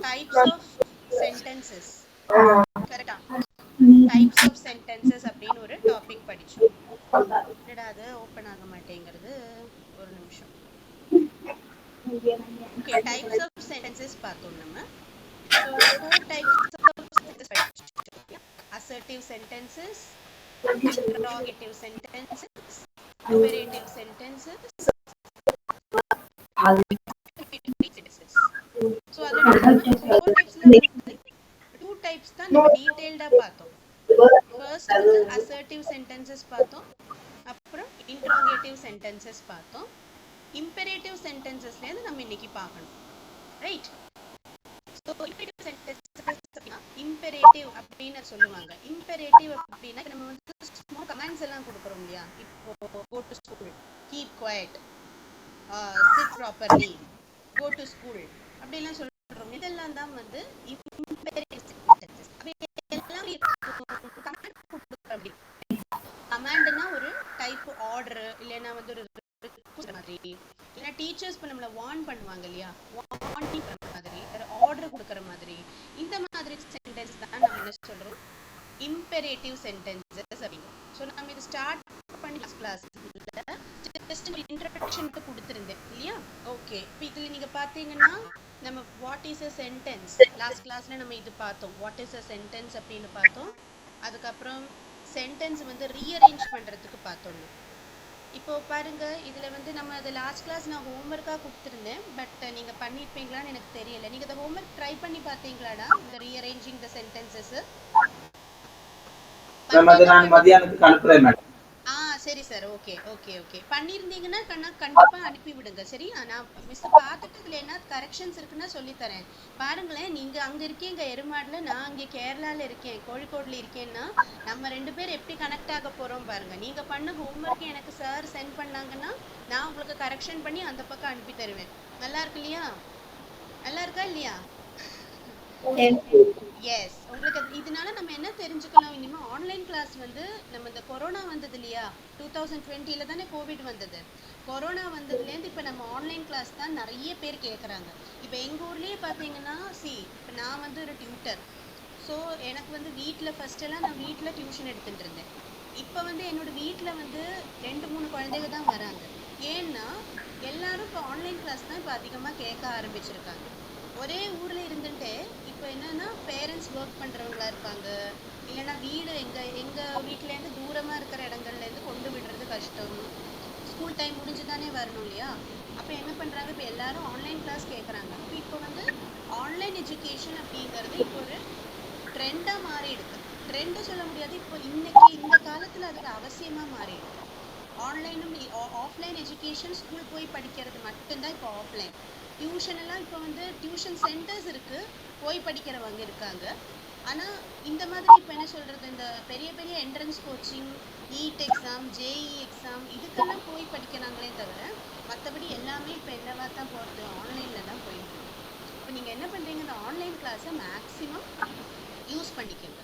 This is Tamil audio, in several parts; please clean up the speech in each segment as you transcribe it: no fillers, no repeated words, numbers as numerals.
Types of sentences. கரெக்டா? டைப்ஸ் ஆஃப் சென்டென்சஸ் அப்படின்னு ஒரு டாபிக் படிச்சோம். என்னடா அது ஓப்பன் ஆக மாட்டேங்கிறது, ஒரு நிமிஷம். ஓகே, டைப்ஸ் ஆஃப் சென்டென்சஸ் பார்த்தோம் நம்ம. ஸோ 4 டைப்ஸ் ஆஃப் சென்டென்சஸ் படிச்சோம். Assertive sentences, interrogative sentences, imperative sentences, sentences. So அதில் நம்ம 4 டைப்ஸில் வந்து 2 டைப்ஸ் தான் நம்ம டீட்டெயில்டாக பார்த்தோம். ஃபர்ஸ்ட் வந்து அசர்ட்டிவ் சென்டென்சஸ் பார்த்தோம், அப்புறம் இன்ட்ரோகேட்டிவ் சென்டென்சஸ் பார்த்தோம். இம்பெரேட்டிவ் சென்டென்சஸ்லேருந்து நம்ம இன்னைக்கு பார்க்கணும், ரைட்? ஸோ இம்பெரேட்டிவ் சென்டென்சஸ் இம்பெரேட்டிவ் அப்படின்னு சொல்லுவாங்க. இம்பெரேட்டிவ் அப்படின்னா நம்ம வந்து ஸ்மால் கமாண்ட்ஸ் எல்லாம் கொடுக்குறோம் இல்லையா? இப்போ go to school, keep quiet, sit properly, go to school அப்படிலாம் சொல்றோம். இதெல்லாம் தான் வந்து இம்பெரேட்டிவ் சென்டென்சஸ். கமாண்ட்னா ஒரு டைப் ஆர்டர், இல்லைன்னா வந்து ஒரு மாதிரி, இல்லைன்னா டீச்சர்ஸ் இப்போ நம்மளை வார்ன் பண்ணுவாங்க இல்லையா, வார்னிங் பண்ணுற மாதிரி, ஆர்டர் கொடுக்குற மாதிரி, இந்த மாதிரி சென்டென்ஸ் தான் நம்ம என்ன சொல்கிறோம், இம்பெரேட்டிவ் சென்டென்சஸ் அப்படின்னு. ஸோ நம்ம இது ஸ்டார்ட் பண்ணி கிளாஸ்ல ஜஸ்ட் ஒரு இன்ட்ரடக்ஷன் கொடுத்துருந்தேன் இல்லையா? ஓகே, இப்போ இதில் நீங்கள் பார்த்தீங்கன்னா நம்ம what is a sentence, last கிளாஸில் நம்ம இது பார்த்தோம், வாட் இஸ் அ சென்டென்ஸ் அப்படின்னு பார்த்தோம். அதுக்கப்புறம் சென்டென்ஸ் வந்து ரீஅரேஞ்ச் பண்ணுறதுக்கு பார்த்தோம். இப்போ பாருங்க, இதில் வந்து நம்ம அது லாஸ்ட் கிளாஸ் நான் ஹோம்ஒர்க்காக கொடுத்துருந்தேன், பட் நீங்கள் பண்ணியிருப்பீங்களான்னு எனக்கு தெரியல. நீங்கள் இந்த ஹோம்ஒர்க் ட்ரை பண்ணி பார்த்தீங்களாடா, இந்த ரீஅரேஞ்சிங் த சென்டென்சஸ்? நான் மதியானத்துக்கு அனுப்புறேன் மேடம். சரி சார், ஓகே ஓகே ஓகே. பண்ணியிருந்தீங்கன்னா கண்டிப்பாக அனுப்பி விடுங்க, சரி? நான் மிஸ் பார்த்துட்டு இதில் என்ன கரெக்ஷன்ஸ் இருக்குன்னா சொல்லித்தரேன். பாருங்களேன், நீங்கள் அங்கே இருக்கீங்க எருமாடில், நான் அங்கே கேரளாவில் இருக்கேன், கோழிக்கோடில் இருக்கேன்னா நம்ம 2 பேர் எப்படி கனெக்ட் ஆக போகிறோம் பாருங்கள். நீங்கள் பண்ண ஹோம்ஒர்க்கு எனக்கு சார் சென்ட் பண்ணாங்கன்னா நான் உங்களுக்கு கரெக்ஷன் பண்ணி அந்த பக்கம் அனுப்பி தருவேன். நல்லா இருக்கு இல்லையா? நல்லா இருக்கா இல்லையா? எஸ். உங்களுக்கு இதனால நம்ம என்ன தெரிஞ்சுக்கலாம், இனிமேல் ஆன்லைன் கிளாஸ் வந்து நம்ம இந்த கொரோனா வந்தது இல்லையா, 2020 தானே கோவிட் வந்தது. கொரோனா வந்ததுலேருந்து இப்போ நம்ம ஆன்லைன் கிளாஸ் தான் நிறைய பேர் கேட்குறாங்க. இப்போ எங்கள் ஊர்லேயே பார்த்தீங்கன்னா இப்போ நான் வந்து ஒரு டியூட்டர். ஸோ எனக்கு வந்து வீட்டில் ஃபஸ்ட்டெல்லாம் நான் வீட்டில் டியூஷன் எடுத்துகிட்டு இருந்தேன். இப்போ வந்து என்னோடய வீட்டில் வந்து 2-3 குழந்தைங்க தான் வராங்க. ஏன்னா எல்லாரும் இப்போ ஆன்லைன் கிளாஸ் தான் இப்போ அதிகமாக கேட்க ஆரம்பிச்சிருக்காங்க. ஒரே ஊரில் இருந்துட்டு இப்போ என்னென்னா பேரண்ட்ஸ் ஒர்க் பண்ணுறவங்களா இருப்பாங்க, இல்லைன்னா வீடு எங்கள் வீட்டிலேருந்து தூரமாக இருக்கிற இடங்கள்லேருந்து கொண்டு விடுறது கஷ்டம், ஸ்கூல் டைம் முடிஞ்சு தானே வரணும் இல்லையா? அப்போ என்ன பண்ணுறாங்க, இப்போ எல்லாரும் ஆன்லைன் கிளாஸ் கேட்குறாங்க. இப்போ வந்து ஆன்லைன் எஜுகேஷன் அப்படிங்கிறது இப்போ ஒரு ட்ரெண்டாக மாறிடுது. ட்ரெண்டு சொல்ல முடியாது, இப்போ இன்னைக்கு இந்த காலத்தில் அதுக்கு அவசியமாக மாறிடுது. ஆன்லைனும் ஆஃப்லைன் எஜுகேஷன், ஸ்கூல் போய் படிக்கிறது மட்டும்தான் இப்போ ஆஃப்லைன். டியூஷன் எல்லாம் இப்போ வந்து டியூஷன் சென்டர்ஸ் இருக்குது, போய் படிக்கிறவங்க இருக்காங்க. ஆனால் இந்த மாதிரி இப்போ என்ன சொல்கிறது, இந்த பெரிய பெரிய entrance coaching, NEET exam, JEE exam, இதுக்கெல்லாம் போய் படிக்கிறாங்களே தவிர மற்றபடி எல்லாமே இப்போ என்னவா தான் போகிறது, ஆன்லைனில் தான் போயிட்டு. இப்போ நீங்கள் என்ன பண்ணுறீங்க, இந்த ஆன்லைன் கிளாஸை மேக்ஸிமம் யூஸ் பண்ணிக்கோங்க,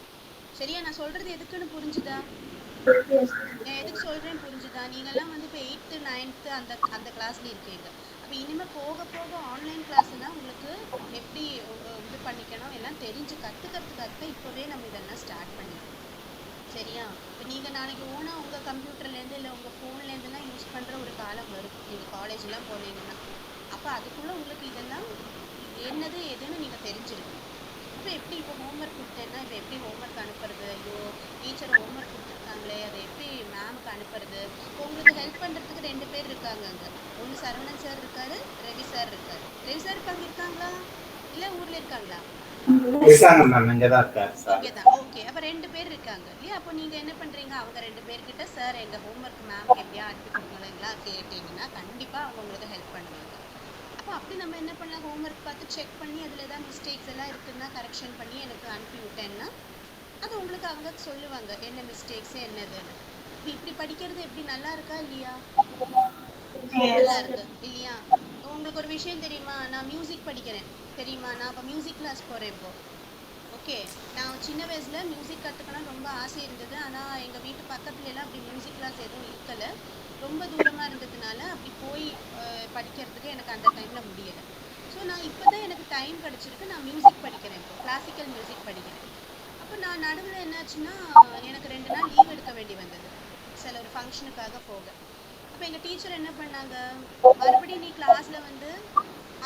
சரியா? நான் சொல்கிறது எதுக்குன்னு புரிஞ்சுதா? நான் எதுக்கு சொல்கிறேன் புரிஞ்சுதா? நீங்கள்லாம் வந்து இப்போ 8th 9th அந்த கிளாஸில் இருக்கீங்க. அப்போ இனிமேல் போக போக ஆன்லைன் கிளாஸ்னால் உங்களுக்கு எப்படி இது பண்ணிக்கணும் எல்லாம் தெரிஞ்சு கற்றுக்கிறதுக்காக இப்போவே நம்ம இதெல்லாம் ஸ்டார்ட் பண்ணிக்கணும், சரியா? இப்போ நீங்கள் நாளைக்கு ஓனாக உங்கள் கம்ப்யூட்டர்லேருந்து இல்லை உங்கள் ஃபோன்லேருந்துலாம் யூஸ் பண்ணுற ஒரு காலம் வரும், நீங்கள் காலேஜ்லாம் போனீங்கன்னா. அப்போ அதுக்குள்ளே உங்களுக்கு இதெல்லாம் என்னது எதுன்னு நீங்கள் தெரிஞ்சிருக்கணும். அப்போ எப்படி இப்போ ஹோம்ஒர்க் கொடுத்தேன்னா இப்போ எப்படி ஹோம்ஒர்க் அனுப்புறது, ஐயோ டீச்சர் ஹோம்ஒர்க் கொடுத்துருக்காங்களே அதை எப்படி மேமுக்கு அனுப்புறது. இப்போ உங்களுக்கு ஹெல்ப் பண்ணுறதுக்கு 2 பேர் இருக்காங்க அங்கே. ஒன்று சரவணன் சார் இருக்காரு, ரவி சார் இருக்காரு. ரவி சார் இப்போ அங்கே இருக்காங்களா இல்லை ஊரில் இருக்காங்களா? ஓகே, அப்போ 2 பேர் இருக்காங்க இல்லையா? அப்போ நீங்கள் என்ன பண்ணுறீங்க, அவங்க 2 பேர்கிட்ட சார் எங்கள் ஹோம்ஒர்க் மேம்க்கு எப்படியா அனுப்பி கொடுங்களா கேட்டீங்கன்னா கண்டிப்பாக அவங்க உங்களுக்கு ஹெல்ப் பண்ணுவாங்க. அப்போ அப்படி நம்ம என்ன பண்ணலாம், ஹோம்ஒர்க் பார்த்து செக் பண்ணி அதில் ஏதாவது மிஸ்டேக்ஸ் எல்லாம் இருக்குன்னா கரெக்ஷன் பண்ணி எனக்கு அனுப்பி விட்டேன்னா அது உங்களுக்கு அவங்க சொல்லுவாங்க என்ன மிஸ்டேக்ஸ் என்னதுன்னு. இப்படி படிக்கிறது எப்படி நல்லா இருக்கா இல்லையா? நல்லா இருக்கு இல்லையா? உங்களுக்கு ஒரு விஷயம் தெரியுமா, நான் மியூசிக் படிக்கிறேன் தெரியுமா? நான் இப்போ மியூசிக் கிளாஸ் போகிறேன் இப்போ. ஓகே, நான் சின்ன வயசில் மியூசிக் கற்றுக்கணும் ரொம்ப ஆசை இருந்தது. ஆனால் எங்கள் வீட்டு பக்கத்துலலாம் அப்படி மியூசிக் கிளாஸ் எதுவும் இருக்கலை, ரொம்ப தூரமாக இருந்ததுனால அப்படி போய் படிக்கிறதுக்கு எனக்கு அந்த டைமில் முடியலை. டைம் கிடைச்சிருக்கு. நான் மியூசிக் படிக்கிறேன், இப்போ கிளாசிக்கல் மியூசிக் படிக்கிறேன். அப்போ நான் நடுவில் என்னாச்சுன்னா எனக்கு 2 நாள் லீவ் எடுக்க வேண்டி வந்தது, சில ஒரு ஃபங்க்ஷனுக்காக போக. அப்போ எங்கள் டீச்சர் என்ன பண்ணாங்க, மறுபடியும் நீ கிளாஸில் வந்து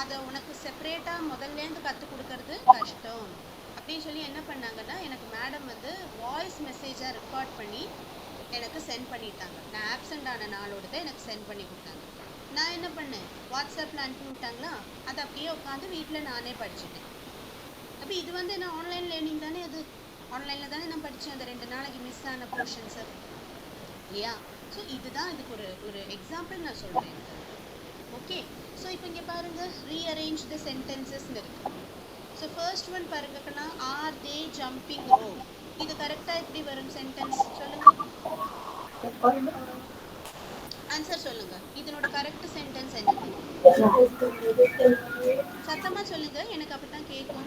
அதை உனக்கு செப்பரேட்டாக முதல்லேருந்து கற்றுக் கொடுக்கறது கஷ்டம் அப்படின்னு சொல்லி என்ன பண்ணாங்கன்னா, எனக்கு மேடம் வந்து வாய்ஸ் மெசேஜாக ரெக்கார்ட் பண்ணி எனக்கு சென்ட் பண்ணிட்டாங்க. நான் ஆப்சண்ட் ஆன நாளோடு தான் எனக்கு சென்ட் பண்ணி கொடுத்தாங்க. நான் என்ன பண்ணேன், வாட்ஸ்அப்பில் அனுப்பி விட்டாங்களா, அதை அப்படியே உட்காந்து வீட்டில் நானே படிச்சுட்டேன். அப்போ இது வந்து என்ன ஆன்லைன் லேர்னிங் தானே, அது ஆன்லைனில் தானே நான் படித்தேன் அந்த 2 நாளைக்கு மிஸ் ஆன போர்ஷன்ஸை, இல்லையா? ஸோ இதுதான் இதுக்கு ஒரு எக்ஸாம்பிள் நான் சொல்கிறேன். ஓகே, ஸோ இப்போ இங்கே பாருங்கள், ரீஅரேஞ்ச் த சென்டென்சஸ்ன்னு இருக்கு. ஸோ ஃபர்ஸ்ட் ஒன் பாருங்கன்னா, ஆர் தே ஜம்பிங் ரோப். இது கரெக்டாக எப்படி வரும் சென்டென்ஸ் சொல்லுங்கள், ஆன்சர் சொல்லுங்க. இதனோட கரெக்ட் சென்டென்ஸ் என்னது? சத்தமா சொல்லுங்க, எனக்கு அப்படிதான் கேட்கும்.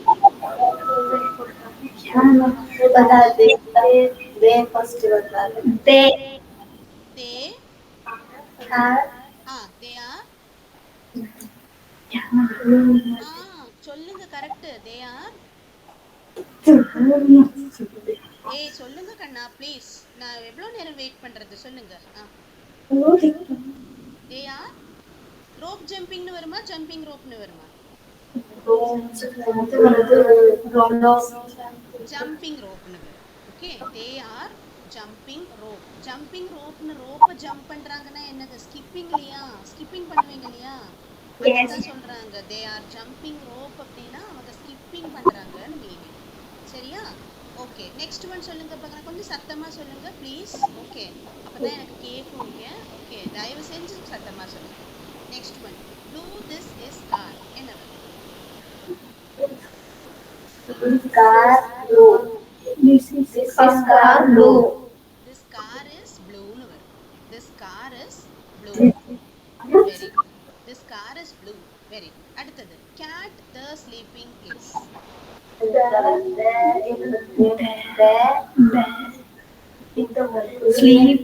சொல்லுங்க கரெக்ட். They are. ஏய் சொல்லுங்க கண்ணா ப்ளீஸ், நான் எவ்வளவு நேரம் வெயிட் பண்றது, சொல்லுங்க. தே ஆர் ரோப் ஜம்பிங்னு வருமா, ஜம்பிங் ரோப்னு வருமா? ஜம்பிங் ரோப்னு வரும். Okay, they are jumping rope. Jumping ரோப்னு ரோப்பை ஜம்ப் பண்றாங்கன்னா என்னது, ஸ்கிப்பிங் இல்லையா? ஸ்கிப்பிங் பண்ணுவீங்க இல்லையா, அதுதான் சொல்றாங்க. தே ஆர் ஜம்பிங் ரோப் அப்படின்னா அவங்க ஸ்கிப்பிங் பண்றாங்கன்னு மீனிங். சரியா? ஓகே, நெக்ஸ்ட் ஒன் சொல்லுங்க பார்க்கலாம், கொஞ்சம் சத்தமா சொல்லுங்க ப்ளீஸ். ஓகே, அப்பதான் எனக்கு கேட்கும் இங்க. ஓகே, தயவு செஞ்சு சத்தமா சொல்லுங்க. Next one, blue this his car. என்னது? Car blue. This car blue. This car is blue னு வரும். This car is blue. Very good. This car is blue. Very good. அடுத்தது, cat the sleeping is. Sleep.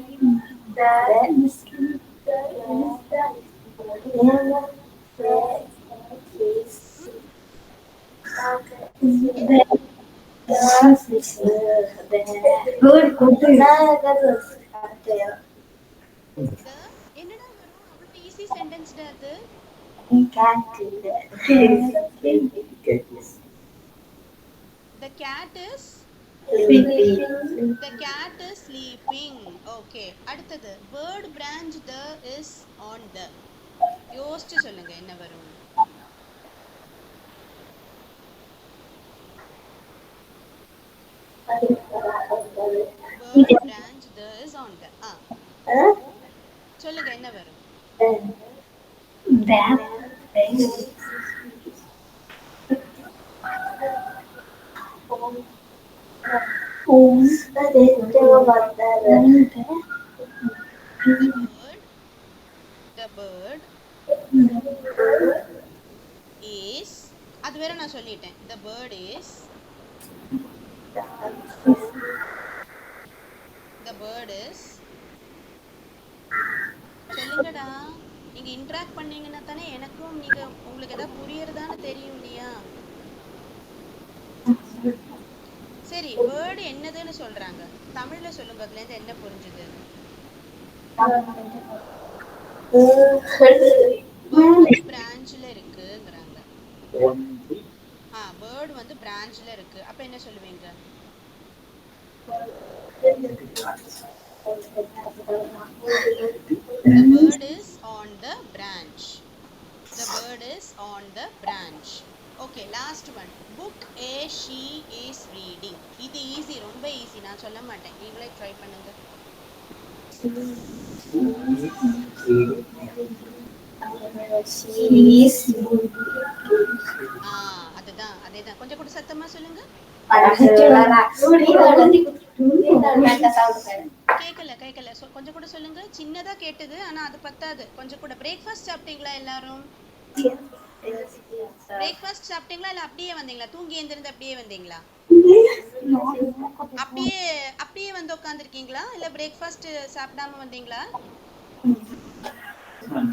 என்னடா வரும், அவ்வளவு ஈஸி சென்டென்ஸ் அது. The cat is sleeping. The cat is sleeping. Okay, அடுத்தது, word branch the is on the. யோசிச்சு சொல்லுங்க என்ன வரும். Word branch the is on the. சொல்லுங்க என்ன வரும். The bird is, அது வேற நான் சொல்லிட்டேன். The bird is, the bird is. சொல்லுங்கடா, நீங்க இன்டராக்ட் பண்ணீங்கன்னா தானே எனக்கும் நீங்க உங்களுக்கு ஏதாவது புரியறதான்னு தெரியும் இல்லையா? சரி, வேர்டு என்னதுன்னு சொல்றாங்க, தமிழ்ல சொல்லுங்க, அதுல இருந்து என்ன புரிஞ்சுது? வேர்டு பிரான்ச்ல இருக்குங்கறாங்க. வேர்டு வந்து பிரான்ச்ல இருக்கு, அப்ப என்ன சொல்லுவீங்க? The bird is on the branch. The bird is on the branch. Okay, last one. Book A she is reading. இது ஈஸி, ரொம்ப ஈஸி, நான் சொல்ல மாட்டேன், நீங்களே ட்ரை பண்ணுங்க. அதுதான், அதேதான். கொஞ்சம் கூட சத்தமா சொல்லுங்க. கேக்கல கேக்கல, கொஞ்சம் கூட சொல்லுங்க. சின்னதா கேட்டது, ஆனா அது பத்தாது, கொஞ்சம் கூட. பிரேக்ஃபாஸ்ட் சாப்பிட்டீங்களா எல்லாரும்? பிரேக்ஃபாஸ்ட் சாப்பிட்டீங்களா இல்ல அப்படியே வந்தீங்களா? தூங்கி எழுந்திருந்து அப்படியே வந்தீங்களா? அப்படியே அப்படியே வந்து உட்கார்ந்திருக்கீங்களா இல்ல பிரேக்ஃபாஸ்ட் சாப்பிடாம வந்தீங்களா?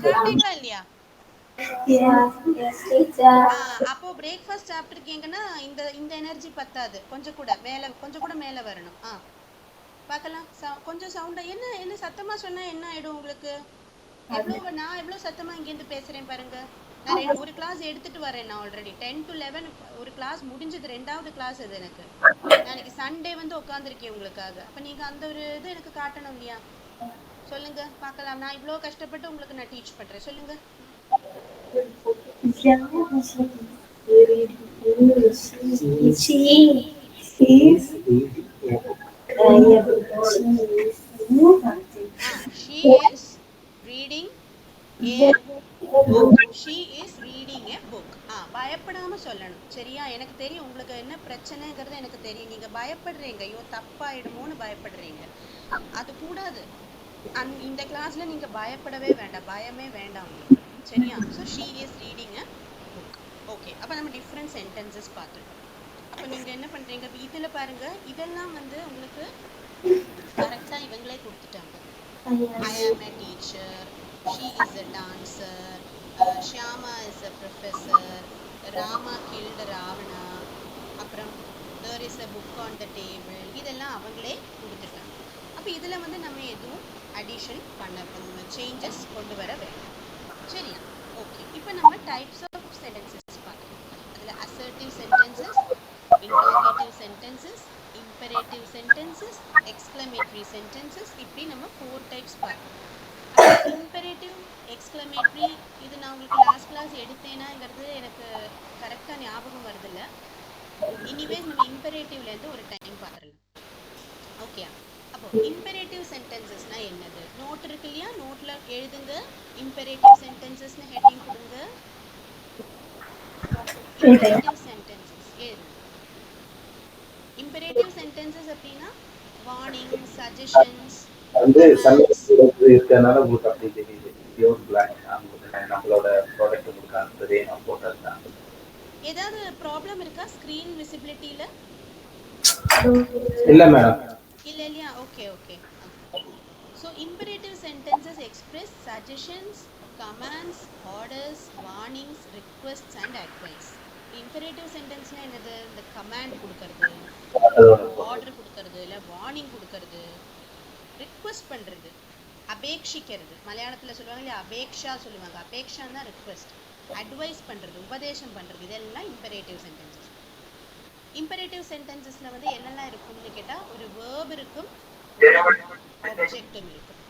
சாப்பிட்டீங்களா இல்லையா? Yes, yes, teacher. அப்போ பிரேக்ஃபாஸ்ட் சாப்பிட்டுருக்கீங்கன்னா இந்த இந்த எனர்ஜி பத்தாது, கொஞ்சம் கூட மேலே வரணும். பார்க்கலாம். கொஞ்சம் சவுண்டா என்ன என்ன சத்தமா சொன்னா என்ன ஆயிடும் உங்களுக்கு? நான் எவ்வளோ சத்தமா இங்கேருந்து பேசுறேன் பாருங்க. நான் ஒரு கிளாஸ் எடுத்துட்டு வரேன். நான் ஆல்ரெடி 10 to 11 ஒரு கிளாஸ் முடிஞ்சது, 2வது கிளாஸ் அது எனக்கு. நாளைக்கு சண்டே வந்து உட்காந்துருக்கேன் உங்களுக்காக. அப்ப நீங்க அந்த ஒரு இது எனக்கு காட்டணும் இல்லையா? சொல்லுங்க பார்க்கலாம். நான் இவ்வளோ கஷ்டப்பட்டு உங்களுக்கு நான் டீச் பண்றேன். சொல்லுங்க. She is reading a book. She is reading a book. பயப்படாம சொல்லணும். சரியா? எனக்கு தெரியும் உங்களுக்கு என்ன பிரச்சனைங்கிறது எனக்கு தெரியும். நீங்க பயப்படுறீங்க, ஐயோ தப்பாயிடுமோன்னு பயப்படுறீங்க. அது கூடாது. இந்த கிளாஸ்ல நீங்க பயப்படவே வேண்டாம், பயமே வேண்டாம் உங்களுக்கு. சரியா? So she is reading a book. Okay, அப்போ நம்ம டிஃப்ரெண்ட் சென்டென்சஸ் பார்த்துருக்கோம். அப்போ நீங்க என்ன பண்றீங்க, இதுல பாருங்க, இதெல்லாம் வந்து உங்களுக்கு கரெக்டா இவங்களே கொடுத்துட்டாங்க. I am a teacher, she is a dancer, Shyama is a professor, Rama killed Ravana, அப்புறம் there is a book on the table. இதெல்லாம் அவங்களே கொடுத்துட்டாங்க. அப்போ இதில் வந்து நம்ம எதுவும் அடிஷன் சேஞ்சஸ் கொண்டு வர வேண்டாம். சரியா? ஓகே, இப்போ நம்ம டைப்ஸ் ஆஃப் சென்டென்சஸ் பார்க்கலாம். அதில் assertive sentences, interrogative sentences, imperative sentences, exclamatory sentences, இப்படி நம்ம 4 டைப்ஸ் பார்க்கலாம். imperative, exclamatory இது நான் உங்களுக்கு லாஸ்ட் கிளாஸ் எடுத்தேனாங்கிறது எனக்கு கரெக்டாக ஞாபகம் வருதில்ல. எனிவேஸ் நம்ம இம்பரேட்டிவ்லேருந்து ஒரு டைம் பார்த்துடலாம். ஓகே, அப்போ imperative sentencesனா என்னது? நோட் இருக்கு இல்லையா? நோட்டில் எழுதுங்க. imperative sentencesனு ஹெட்டிங் கொடுங்க. imperative sentences எழுதுங்க. imperative sentences அப்படின்னா warning, suggestions, வந்து இருக்கனால உங்களுக்கு அப்படி தெரியுது. பியூர் பிளாக் நம்மளோட ப்ராடக்ட் உங்களுக்கு அனுப்புறதே நான் போட்டதுதான். ஏதாவது ப்ராப்ளம் இருக்கா ஸ்க்ரீன் விசிபிலிட்டியில? இல்ல மேடம். இல்லையா? Okay okay. So imperative sentences express suggestions, commands, orders, warnings, requests and advice. imperative sentenceனா என்னது? இந்த கமாண்ட் கொடுக்கறது, ஆர்டர் கொடுக்கறது, இல்லை வார்னிங் கொடுக்கறது, ரிக்வெஸ்ட் பண்ணுறது, அபேட்சிக்கிறது. மலையாளத்தில் சொல்லுவாங்க இல்லையா, அபேக்ஷா சொல்லுவாங்க. அபேக்ஷான் தான் ரிக்வெஸ்ட். அட்வைஸ் பண்ணுறது, உபதேசம் பண்ணுறது, இதெல்லாம் imperative sentences. imperative sentencesல வந்து என்னெல்லாம் இருக்கும்னு கேட்டால், ஒரு வேர்ப் இருக்கும், ஆப்ஜெக்டும் இருக்கும்,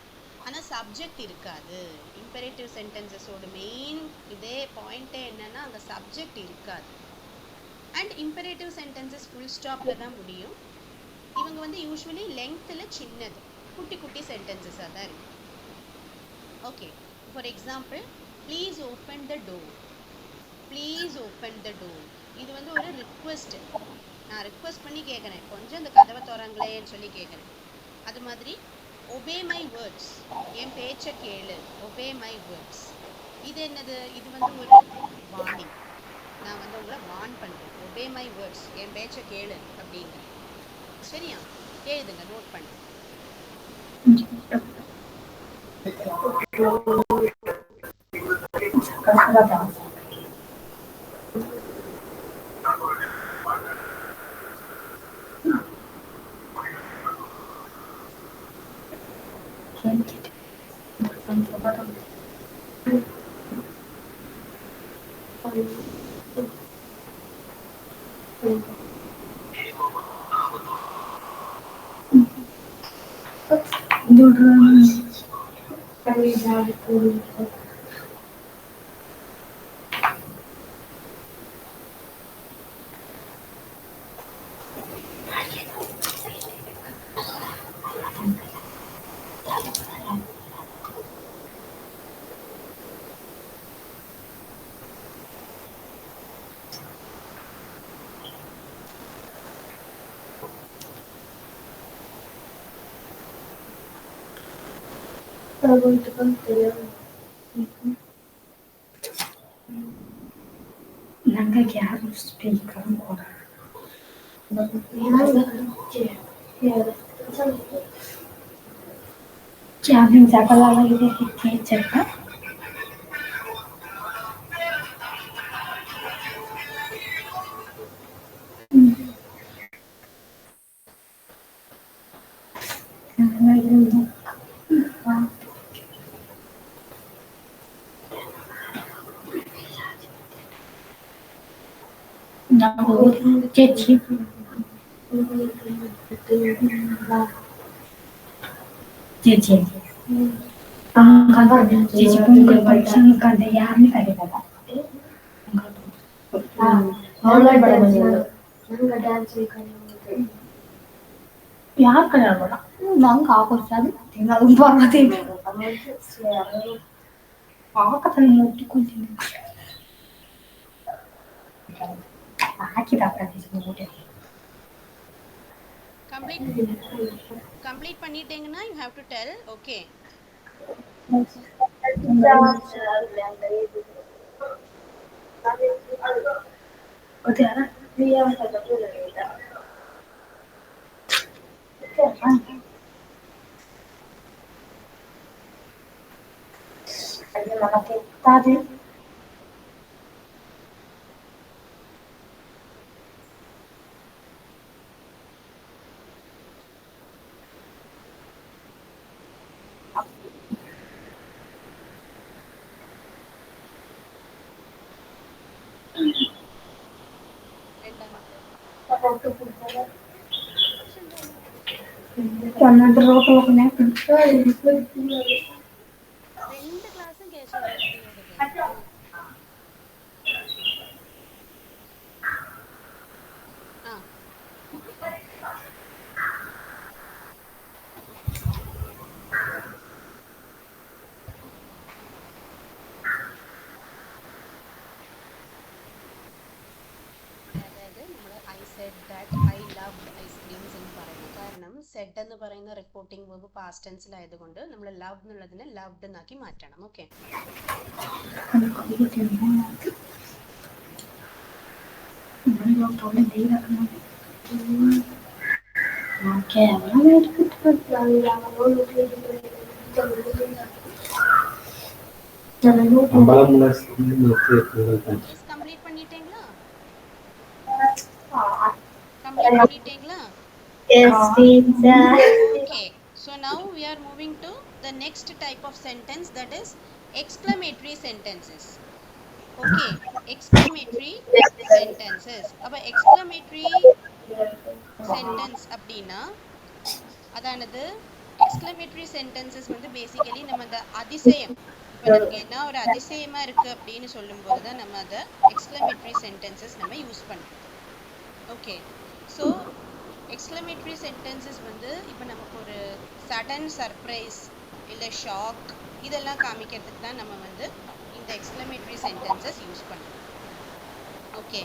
ஆனால் சப்ஜெக்ட் இருக்காது. imperative sentencesோட மெயின் இதே பாயிண்ட்டே என்னன்னா அங்கே சப்ஜெக்ட் இருக்காது. அண்ட் imperative sentences ஃபுல் ஸ்டாப்பில் தான் முடியும். இவங்க வந்து யூஸ்வலி லெங்த்தில் சின்னது, குட்டி குட்டி சென்டென்சஸாக தான் இருக்கும். Okay, for example, please open the door. Please open the door இது வந்து ஒரு ரிக்வெஸ்ட்டு. நான் ரிக்வெஸ்ட் பண்ணி கேட்குறேன், கொஞ்சம் இந்த கதவை திறங்களேன்னு சொல்லி கேட்குறேன். அது மாதிரி ஒபே மை வேர்ட்ஸ், என் பேச்சை கேளு, ஒபே மை வேர்ட்ஸ். இது என்னது? இது வந்து ஒரு வார்னிங். நான் வந்து உங்களை வார்ன் பண்ணுறேன், ஒபே மை வேர்ட்ஸ், என் பேச்சை கேளு அப்படிங்கிறேன். சரியா? எழுதுங்க, நோட் பண்ணு. ನಂಗೆ ಯಾರು ಸ್ಪೀಕರ್ क्या भी जाकर लगा ये चेक ചേച്ചി ചേച്ചി ചേച്ചി பொங்கல் ஃபங்க்ஷனுக்கு யாருன்னு கிடையாதா யார் கல்யாணம் பண்ணா நாங்க ஆகொச்சாது அதுவும் பார்வதி பார்க்கத்தான் மூட்டி கொஞ்சம் ஆக்கிதா பிரதேசம் கம்ப்ளீட் பண்ணிட்டீங்கன்னா you have to tell. Okay, tadi ரெண்டாவது ரெண்டு கிளாஸும் கேஷுவல் லெக்சரோடது. സെഡ് എന്ന് പറയുന്ന റിപ്പോർട്ടിംഗ് വെർബ് പാസ്റ്റ് ടെൻസിലായതുകൊണ്ട് നമ്മൾ ലവ് എന്നുള്ളതിനെ ലവ്ഡ് എന്നാക്കി മാറ്റണം. ഓക്കെ, கம்ப்ளீட் பண்ணிட்டீங்களா? Yes, teacher. Okay, so now we are moving to the next type of sentence, that is exclamatory sentences. Okay, exclamatory sentences. அப்ப exclamatory sentence அப்படின்னா அதானது exclamatory sentences வந்து basically நம்ம அந்த அதிசயம், இப்போ நமக்கு என்ன ஒரு அதிசயமா இருக்கு அப்படின்னு சொல்லும்போது தான் நம்ம அதை exclamatory sentences நம்ம யூஸ் பண்ணுறோம். ஓகே, ஸோ எக்ஸ்க்ளமேட்டரி சென்டென்சஸ் வந்து இப்போ நமக்கு ஒரு சடன் சர்ப்ரைஸ் இல்லை ஷாக் இதெல்லாம் காமிக்கிறதுக்கு தான் நம்ம வந்து இந்த எக்ஸ்க்ளமேட்டரி சென்டென்சஸ் யூஸ் பண்ணுறோம். ஓகே,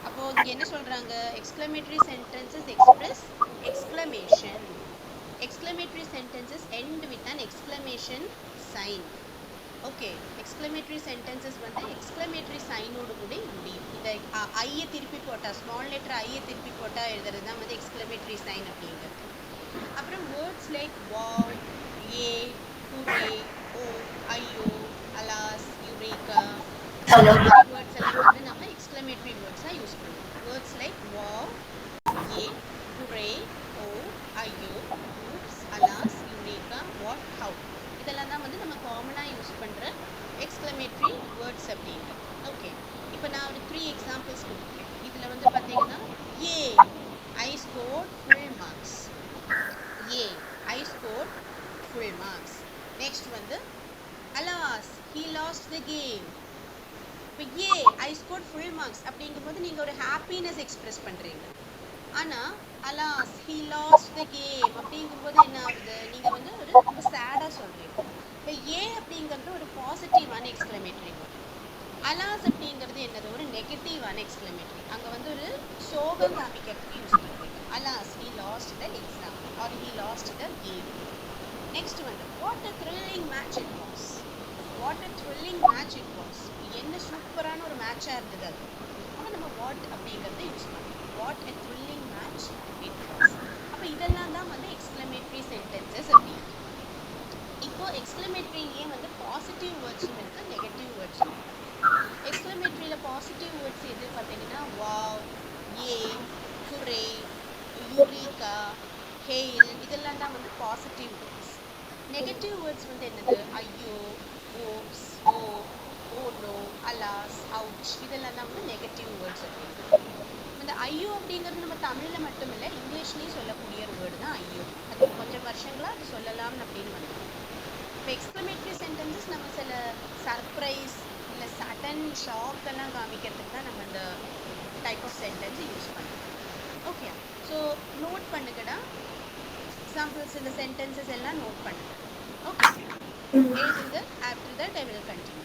அப்போது இங்கே என்ன சொல்கிறாங்க, exclamatory sentences express exclamation. Exclamatory sentences end with an exclamation sign. Okay, exclamatory sentences வந்து எக்ஸ்க்ளமேட்டரி சைனோடு கூட முடியும். இந்த ஐயை திருப்பி போட்டால், ஸ்மால் லெட்டர் ஐயை திருப்பி போட்டால் எழுதுறது தான் வந்து எக்ஸ்க்ளமேட்டரி சைன் அப்படிங்கிறது. அப்புறம் வேர்ட்ஸ் லைக் வாவ், ஏ, ஹூரே, ஓ, ஐயோ, அலாஸ், யூரேக்கா, வேர்ட்ஸ் எல்லாம் வந்து நம்ம எக்ஸ்க்ளமேட்டரி வேர்ட்ஸாக யூஸ் பண்ணுவோம். வேர்ட்ஸ் லைக் வாவ், ஏ, ஹூரே, ஓ, ஐயோ, ஊப்ஸ், அலாஸ், யூரேக்கா, வாட், ஹவு, இதெல்லாம் தான் வந்து நம்ம காமனாக யூஸ் பண்ணுற எக்ஸ்க்ளமேட்டரி வேர்ட்ஸ் அப்படிங்கிறது. ஓகே, இப்போ நான் ஒரு 3 எக்ஸாம்பிள்ஸ் கொடுக்குறேன். இதில் வந்து பார்த்தீங்கன்னா ஏ, ஐ ஸ்கோர்ட் ஃபுல் மார்க்ஸ். ஏ, ஐ ஸ்கோர்ட் ஃபுல் மார்க்ஸ். நெக்ஸ்ட் வந்து alas, he lost the game. இப்போ ஏ, ஐ ஸ்கோர்ட் ஃபுல் மார்க்ஸ் அப்படிங்கும்போது நீங்கள் ஒரு ஹாப்பினஸ் எக்ஸ்பிரஸ் பண்ணுறீங்க. ஆனால் alas, he lost the game அப்படிங்கும்போது என்ன ஆகுது, நீங்கள் வந்து ஒரு ரொம்ப சேடாக சொல்கிறீங்க. இப்போ ஏ அப்படிங்கிறது ஒரு பாசிட்டிவான எக்ஸ்க்ளமேட்டரி வேர்ட். அலாஸ் அப்படிங்கிறது என்னது, ஒரு நெகட்டிவான எக்ஸ்க்ளமேட்டரி. அங்கே வந்து ஒரு சோகம் காமிக்கிறதுக்கு யூஸ் பண்ணுறீங்க. Alas, he lost the exam or he lost the game. Next வந்து what a thrilling match it was. What a thrilling match it was, என்ன சூப்பரான ஒரு மேட்சாக இருந்தது அது. அப்போ நம்ம வாட் அப்படிங்கிறத யூஸ் பண்ணுறோம். What a thrilling match it was. அப்போ இதெல்லாம் தான் வந்து எக்ஸ்க்ளமேட்டரி சென்டென்சஸ் அப்படின்னு. இப்போ எக்ஸ்க்ளமேட்டரிலேயே வந்து பாசிட்டிவ் வேர்ட்ஸும் இருக்குது, நெகட்டிவ் வேர்ட்ஸும் இருக்குது. எக்ஸ்க்ளமேட்டரியில் பாசிட்டிவ் வேர்ட்ஸ் எது பார்த்தீங்கன்னா வாவ், ஏ, ஹுரே, யூரேக்கா, ஹெயில் இதெல்லாம் தான் வந்து பாசிட்டிவ் வேர்ட்ஸ். நெகட்டிவ் வேர்ட்ஸ் வந்து என்னது? ஐயோ, ஓப்ஸ், ஓ, ஓ நோ, அலாஸ், அவுச் இதெல்லாம் தான் வந்து நெகட்டிவ் வேர்ட்ஸ் அப்படிங்கிறது. இந்த ஐயோ அப்படிங்கிறது நம்ம தமிழில் மட்டும் இல்லை, இங்கிலீஷ்லேயும் சொல்லக்கூடிய ஒரு வேர்டு தான் ஐயோ. அது கொஞ்சம் வருஷங்களாக அது சொல்லலாம் அப்படின்னு வந்து. இப்போ எக்ஸ்க்ளமேட்டரி சென்டென்சஸ் நம்ம சில சர்ப்ரைஸ் இல்லை சடன் ஷாக் எல்லாம் காமிக்கிறதுக்கு தான் நம்ம இந்த டைப் ஆஃப் சென்டென்ஸ் யூஸ் பண்ணுறோம். ஓகே, ஸோ நோட் பண்ணுங்கடா, எக்ஸாம்பிள்ஸ் இந்த சென்டென்சஸ் எல்லாம் நோட் பண்ணுங்க. ஓகே, எழுதுங்க. After that I will continue.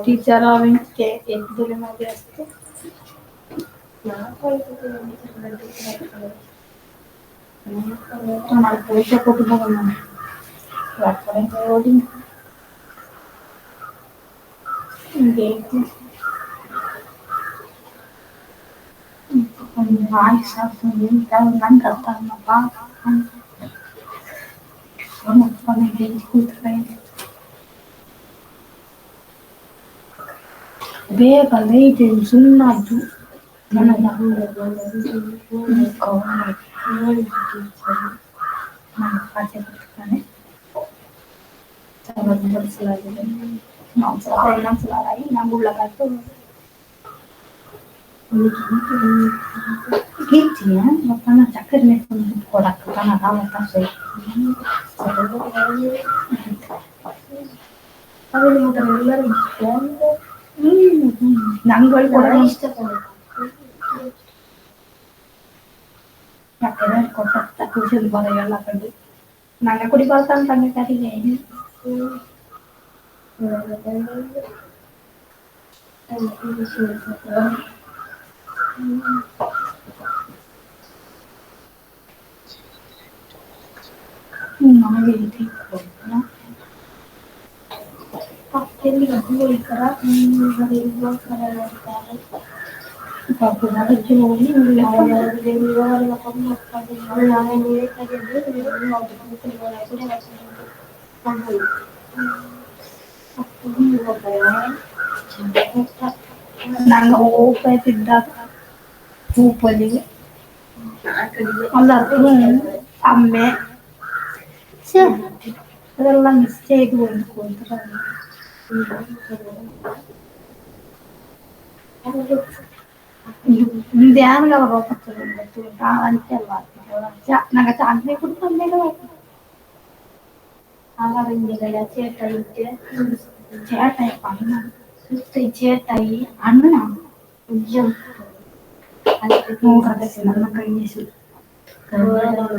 Teacher मध्ये असते पैसे कुठे बघा ಬೇಗ ಲೈಟ್ ಸುಣ್ಣಾಯ್ತು ನನ್ನ ಆಚೆ ಬರ್ತಾನೆ ಬಡಿಸಲಾಗಿದೆ ನಾವು ಉಳ್ಳಕಾಯ್ತು Gittiä, mutta mä takin nyt on kodakka kana kautta se. Aveli mutta ಎಲ್ಲರೂ ನಂಗಳು ಕೂಡ ಇಷ್ಟಪಡ್ತಾರೆ. ಯಾಕಂದ್ರೆ ಕೊಟ್ಟ ಖುಷಿ ಬರೆಯಲ್ಲ ಕಂಡು ನನ್ನ ಕುಡಿ ಬರ್ತಾನೆ ತಂದೆ ಕರಿಗೆ ನನಗೆ ಇಲ್ಲಿ ಹೋಗ್ತಾರ ನಂಗೆ ಹೋಗ್ತಿದ್ದಾಗ ಹೂಪಲ್ಲಿಗೆ ಎಲ್ಲರೂ ಅಮ್ಮೆ ಅದೆಲ್ಲ ಮಿಸ್ಟೇಕ್ ಬಂದ್ಕೊಂತಾರೆ ಧ್ಯಾನ ಅಂತೆಲ್ಲ ನಂಗೆ ಚಾಂದ್ರಿ ಕುಡ್ಕೊಂಡೇನು ಆಗಾಗ ಚೇಟಾಯಿ ಚೇಟಾಯಿ ಅಣ್ಣ ಸುತ್ತಿ ಚೇಟಾಯಿ ಅಣ್ಣ ನೋಡ್ರದಕ್ಕೆ ನನ್ನ ಕೈಯಸು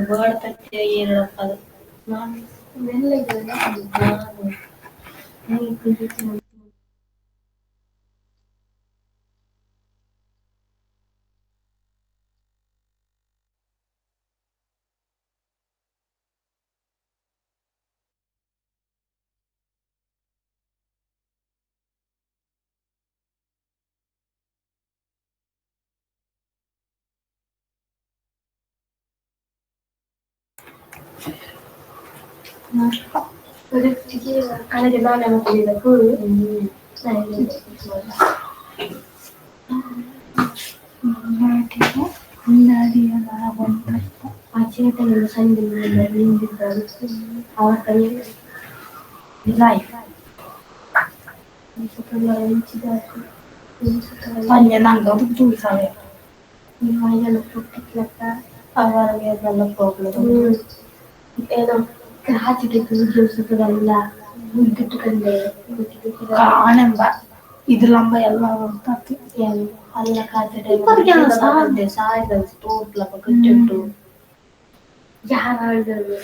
ಬೇಡ ತಟ್ಟೆ ಏನಪ್ಪದು ನಾನು ഒരു കണക്കിലാണ് നമുക്ക് ಆ ಚೇಟೆಯನ್ನು ಸಂಧಿಯಲ್ಲಿ ನಿಂತಿದ್ದರು ಅವರ ಕೈಯಲ್ಲಿ ನಂಗೆ ತೂರಿಸಾವೆ ಮೈಗೆಲ್ಲ ಪುಟ್ಟಿಕ್ಲಕ್ಕ ಅವರಿಗೆ ಅದೆಲ್ಲ ಪ್ರಾಬ್ಲಮ್ ಏನೋ ಹಾಚಿಟ್ಟು ಜೋಡಿಸುತ್ತದಲ್ಲ ಮುಗ್ಗಿಟ್ಟುಕೊಂಡೆ ಕಾಣೆಂಬ ಇದ್ರಂಬ ಎಲ್ಲ ಹೊರ್ತಾತಿ ಅಲ್ಲ ಕಾಚೆ ಸಾಯ್ದ ತೋಟ್ಲ ಕಟ್ಟಿಟ್ಟು ಯಾರು ಹೇಳಿದ್ರು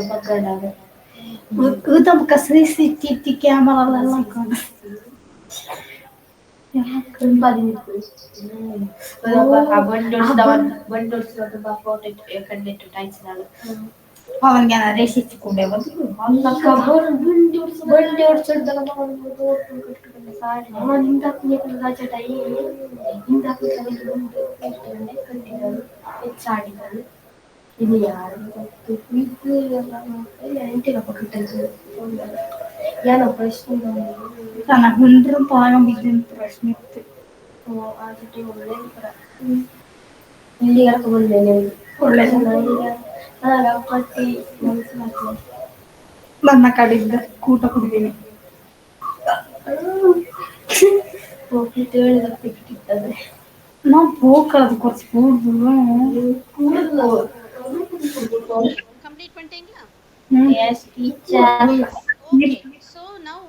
ಪಕ್ಕದಾಗ Udah buka CCTV camera lah kan. ಅವನಿಗೆ ರೇಷಿ ಚಿಕ್ಕೊಂಡೆ ಬಂದು ಬಂಡಿ ಓಡಿಸಿದ್ದಲ್ಲ ಇದು ಯಾರು ಏನೋ ಪ್ರಶ್ನೆ ನನ್ನ ಹುಂಡ್ರು ಪಾಯಂಬಿದ್ದ ಪ್ರಶ್ನೆ ಇತ್ತು ಇಲ್ಲಿ ಬಂದೇನೆ ಒಳ್ಳೆ ಪಟ್ಟಿ ನನ್ನ ಕಡೆಯಿಂದ ಕೂಟ ಕುಡಿದೀನಿ ಹೇಳಿದ ಬಿಟ್ಟಿರ್ತದೆ ನಾವು போக்குறது കുറച്ച് കൂടുതൽ கம்ப்ளீட் பண்ணிட்டீங்களா? Yes teacher okay, so now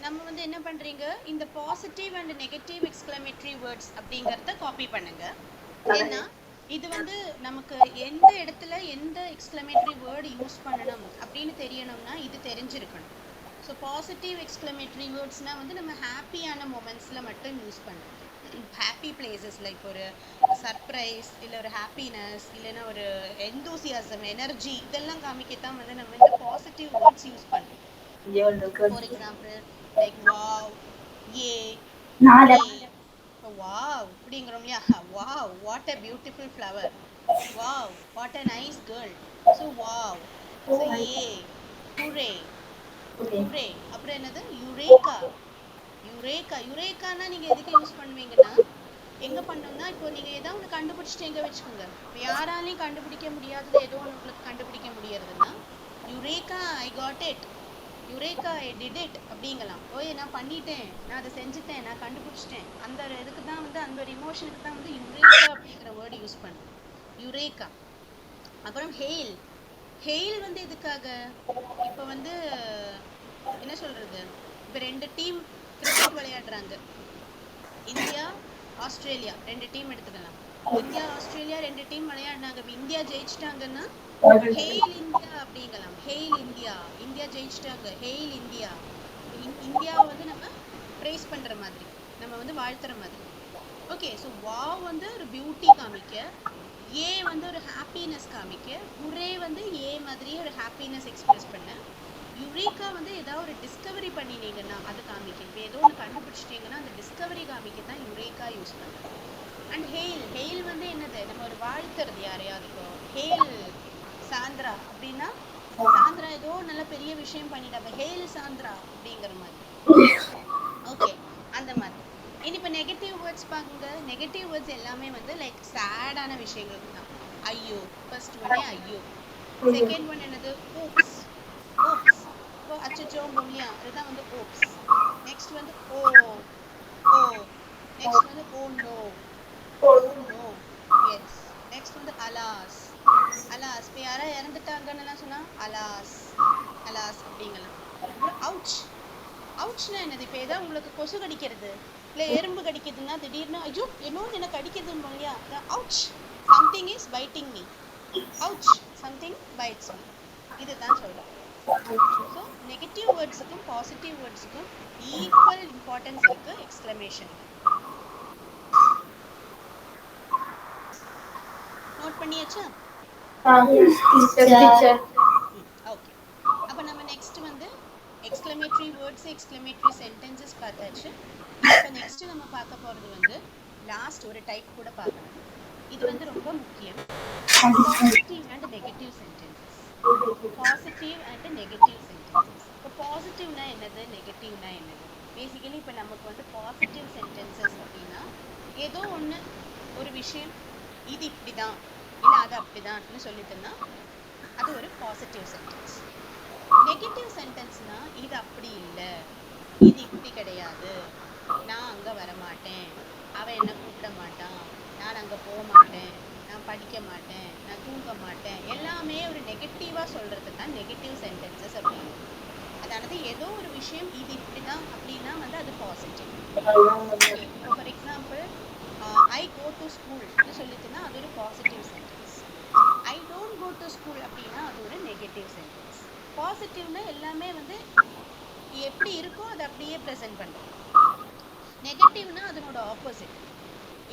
நம்ம வந்து என்ன பண்றீங்க, இந்த positive and negative exclamatory words அப்படிங்கறத காப்பி பண்ணுங்க. ஏன்னா இது வந்து நமக்கு எந்த இடத்துல எந்த எக்ஸ்க்ளமேட்டரி வேர்டு யூஸ் பண்ணணும் அப்படின்னு தெரியணும்னா இது தெரிஞ்சிருக்கணும். ஸோ பாசிட்டிவ் எக்ஸ்க்ளமேட்டரி வேர்ட்ஸ்னா வந்து நம்ம ஹாப்பியான மொமெண்ட்ஸில் மட்டும் யூஸ் பண்ணணும். ஹாப்பி பிளேசஸ் லைக் ஒரு சர்ப்ரைஸ் இல்லை ஒரு ஹாப்பினஸ் இல்லைன்னா ஒரு எந்தூசியாசம் எனர்ஜி இதெல்லாம் காமிக்கத்தான் வந்து நம்ம இந்த பாசிட்டிவ் வேர்ட்ஸ் யூஸ் பண்ணணும். For example like wow, A, wow அப்படிங்கிறோம் இல்லையா, wow what a beautiful flower, wow what a nice girl, so wow, so ஏ, ஹுரே, ஹுரே, அப்புறம் என்னது யுரேகா, யுரேகா, யுரேகானா நீங்கள் எதுக்கு யூஸ் பண்ணுவீங்கன்னா எங்கே பண்ணோம்னா இப்போ நீங்கள் ஏதோ ஒன்று கண்டுபிடிச்சிட்டேங்க வச்சுக்கோங்க, இப்போ யாராலையும் கண்டுபிடிக்க முடியாதது ஏதோ ஒன்று உங்களுக்கு கண்டுபிடிக்க முடியறதுன்னா eureka I got it, eureka I did it அப்படிங்கலாம். ஓய் நான் பண்ணிட்டேன், நான் அதை செஞ்சுட்டேன், நான் கண்டுபிடிச்சிட்டேன், அந்த இதுக்கு தான் வந்து அந்த ஒரு இமோஷனுக்கு தான் வந்து யுரேகா அப்படிங்கிற வேர்டு யூஸ் பண்ணும், யுரேகா. அப்புறம் ஹெயில், ஹெயில் வந்து எதுக்காக, இப்போ வந்து என்ன சொல்கிறது, இப்போ 2 டீம் கிரிக்கெட் விளையாடுறாங்க, இந்தியா ஆஸ்திரேலியா 2 டீம் எடுத்துக்கலாம். இந்தியா ஆஸ்திரேலியா 2 டீம் விளையாடினாங்க, இப்போ இந்தியா ஜெயிச்சிட்டாங்கன்னா ஹெயில் இந்தியா அப்படிங்கலாம். ஹெயில் இந்தியா, இந்தியா ஜெயிச்சிட்டாங்க, ஹெயில் இந்தியா. இந்தியாவை வந்து நம்ம ப்ரைஸ் பண்ணுற மாதிரி, நம்ம வந்து வாழ்த்துற மாதிரி. ஓகே, ஸோ வாவ் வந்து ஒரு பியூட்டி காமிக்க, ஏ வந்து ஒரு ஹாப்பினஸ் காமிக்க, ஹுரே வந்து ஏ மாதிரியே ஒரு ஹாப்பினஸ் எக்ஸ்பிரஸ் பண்ண, யுரேகா வந்து ஏதாவது ஒரு டிஸ்கவரி பண்ணினீங்கன்னா அது காமிக்க, இப்போ ஏதோ ஒன்று கண்டுபிடிச்சிட்டிங்கன்னா அந்த டிஸ்கவரி காமிக்க தான் யுரேகா யூஸ் பண்ணுறோம். அண்ட் ஹெயில், ஹெயில் வந்து என்னது, நம்ம ஒரு வாழ்த்துறது யாரையாவது, இப்போ ஹெயில் சாந்திரா அப்படின்னா சாந்திரா ஏதோ நல்ல பெரிய விஷயம் பண்ணிட்டாங்க, ஹெயில் சாந்திரா அப்படிங்கிற மாதிரி. ஓகே, அந்த மாதிரி. இனி இப்போ நெகட்டிவ் வேர்ட்ஸ் பாருங்க. நெகட்டிவ் வேர்ட்ஸ் எல்லாமே வந்து லைக் சேடான விஷயங்களுக்கு தான். ஐயோ, ஃபர்ஸ்ட் ஒன்னே ஐயோ, செகண்ட் ஒன் என்னது ஓப்ஸ், ஓப்ஸ், இப்போ அச்சோ இல்லையா, அதுதான் வந்து ஓப்ஸ். நெக்ஸ்ட் வந்து ஓ, ஓ, நெக்ஸ்ட் வந்து oh no, oh no, yes. Next வந்து அலாஸ், அலாஸ், இப்போ யாராவது இறந்துட்டாங்கன்னு சொன்னா அலாஸ், அலாஸ் அப்படிங்கலாம். அப்புறம் அவுச், அவுச்னா என்னது, இப்போ ஏதாவது உங்களுக்கு கொசு கடிக்கிறது இல்லை எறும்பு கடிக்குதுன்னா திடீர்னு ஐயோ என்னோன்னு எனக்கு கடிக்குதுன்னு இல்லையா, ouch, something is biting me, ouch, something bites me, இதுதான் சொல்கிறோம். ஸோ நெகட்டிவ் வேர்ட்ஸுக்கும் பாசிட்டிவ் வேர்ட்ஸுக்கும் ஈக்குவல் இம்பார்ட்டன்ஸ் இருக்கு எக்ஸ்க்ளமேஷன். நோட் பண்ணியாச்சா? ஓகே, அப்போ நம்ம நெக்ஸ்ட் வந்து எக்ஸ்க்ளமேட்டரி வேர்ட்ஸ், எக்ஸ்க்ளமேட்டரி சென்டென்சஸ் பார்த்தாச்சு. இப்போ நெக்ஸ்ட் நம்ம பார்க்க போகிறது வந்து லாஸ்ட் ஒரு டைப் கூட பார்க்கணும். இது வந்து ரொம்ப முக்கியம், positive and negative sentences. Positive and negative sentences. இப்போ பாசிட்டிவ்னா என்னது, நெகட்டிவ்னா என்னது? பேசிக்கலி இப்போ நமக்கு வந்து பாசிட்டிவ் சென்டென்சஸ் அப்படின்னா ஏதோ ஒன்று ஒரு விஷயம் இது இப்படி தான் இல்லை அது அப்படி தான்னு சொல்லிட்டுன்னா அது ஒரு பாசிட்டிவ் சென்டென்ஸ். நெகட்டிவ் சென்டென்ஸ்னா இது அப்படி இல்லை, இது இப்படி கிடையாது, நான் அங்கே வரமாட்டேன், அவன் என்னை கூப்பிட மாட்டான், நான் அங்கே போக மாட்டேன், நான் படிக்க மாட்டேன், நான் தூங்க மாட்டேன், எல்லாமே ஒரு நெகட்டிவாக சொல்கிறது தான் நெகட்டிவ் சென்டென்சஸ் அப்படின்னு. அதாவது ஏதோ ஒரு விஷயம் இது இப்படி தான் அப்படின்னா வந்து அது பாசிட்டிவ். இப்போ for example I go to ஸ்கூல்னு சொல்லிட்டுன்னா அது ஒரு positive sentence. I don't go to school அப்படின்னா அது ஒரு நெகட்டிவ் சென்டென்ஸ். பாசிட்டிவ்னா எல்லாமே வந்து எப்படி இருக்கோ அதை அப்படியே ப்ரெசென்ட் பண்ணுறோம். நெகட்டிவ்னா அதனோட ஆப்போசிட்,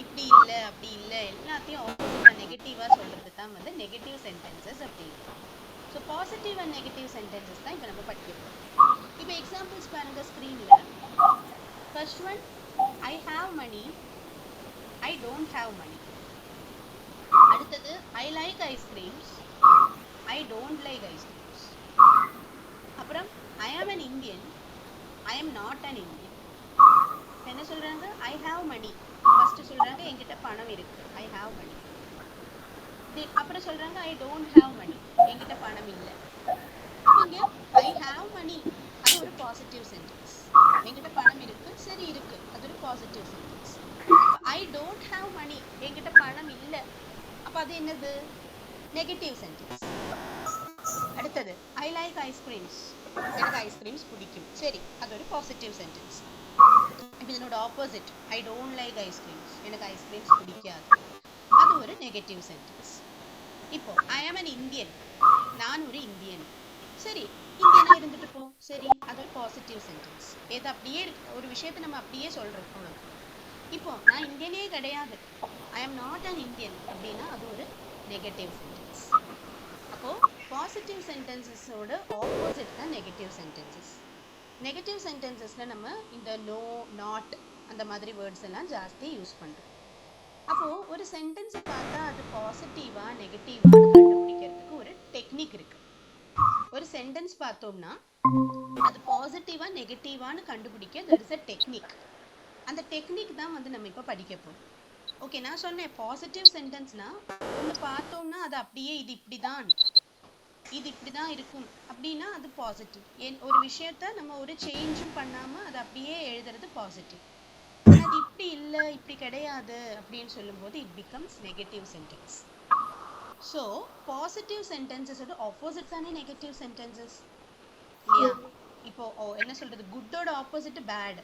இப்படி இல்லை அப்படி இல்லை எல்லாத்தையும் ஆப்போசிட்டாக நெகட்டிவாக சொல்கிறது தான் வந்து நெகட்டிவ் சென்டென்சஸ் அப்படின்னு. So positive and negative sentences தான் இப்போ நம்ம படிக்கிறோம். இப்போ எக்ஸாம்பிள்ஸ் பாருங்க ஸ்க்ரீனில். First one, I have money, I don't have money. அடுத்தது, I like ice creams, I don't like ice creams. அப்புறம், I am an Indian, I am not an Indian. என்ன சொல்றாங்க? ஐ ஹாவ் மணி. ஃபர்ஸ்ட் சொல்றாங்க என்கிட்ட பணம் இருக்கு, ஐ ஹாவ் மணி. அப்புறம் சொல்றாங்க ஐ டோன்ட் ஹாவ் மணி, என்கிட்ட பணம் இல்லை. இங்க ஐ ஹாவ் மணி அது ஒரு பாசிட்டிவ் சென்டென்ஸ். என்கிட்ட பணம் இருக்கு, சரி இருக்கு, அது ஒரு positive sentence. I don't have money, என்கிட்ட பணம் இல்லை, அப்ப அது என்னது? Negative sentence. அடுத்தது, ஐ லைக் ஐஸ்கிரீம்ஸ், எனக்கு ஐஸ்கிரீம்ஸ் பிடிக்கும், சரி, அது ஒரு பாசிட்டிவ் சென்டென்ஸ். இப்போ இதனோட opposite, I don't like ice creams, எனக்கு ஐஸ்கிரீம்ஸ் பிடிக்காது, அது ஒரு நெகட்டிவ் சென்டென்ஸ். இப்போ ஐ ஆம் அன் இந்தியன், நான் ஒரு இந்தியன், சரி இந்தியனா இருந்துட்டு போ, சரி, அது ஒரு பாசிட்டிவ் சென்டென்ஸ். ஏதோ அப்படியே ஒரு விஷயத்தை நம்ம அப்படியே சொல்றோம் உனக்கு. இப்போ நான் இந்தியனே கிடையாது, ஐ ஆம் நாட் அன் இந்தியன் அப்படின்னா அது ஒரு நெகட்டிவ் சென்டென்ஸ். அப்போ பாசிட்டிவ் சென்டென்சஸோட ஆப்போசிட் தான் நெகட்டிவ் சென்டென்சஸ். நெகட்டிவ் சென்டென்சஸ்ல நம்ம இந்த நோ, நாட் அந்த மாதிரி வேர்ட்ஸ் எல்லாம் ஜாஸ்தி யூஸ் பண்றோம். அப்போ ஒரு சென்டென்ஸை பார்த்தா அது பாசிட்டிவா நெகட்டிவான்னு கண்டுபிடிக்கிறதுக்கு ஒரு டெக்னிக் இருக்கு. ஒரு சென்டென்ஸ் பார்த்தோம்னா அது பாசிட்டிவா நெகட்டிவான்னு கண்டுபிடிக்க there is a technique. அந்த டெக்னிக் தான் வந்து நம்ம இப்போ படிக்க போறோம். ஓகே, நான் சொன்னேன் பாசிட்டிவ் சென்டென்ஸ்னா ஒன்று பார்த்தோம்னா அது அப்படியே இது இப்படிதான், இது இப்படிதான் இருக்கும் அப்படின்னா அது பாசிட்டிவ். ஒரு விஷயத்த நம்ம ஒரு சேஞ்சும் பண்ணாம அதை அப்படியே எழுதுறது பாசிட்டிவ். ஆனா அது இப்படி இல்லை, இப்படி கிடையாது அப்படின்னு சொல்லும்போது it becomes negative sentence. So positive சென்டென்சஸோட ஆப்போசிட் தானே நெகட்டிவ் சென்டென்சஸ் இல்லையா? இப்போ என்ன சொல்றது, குட்டோட ஆப்போசிட் பேட்,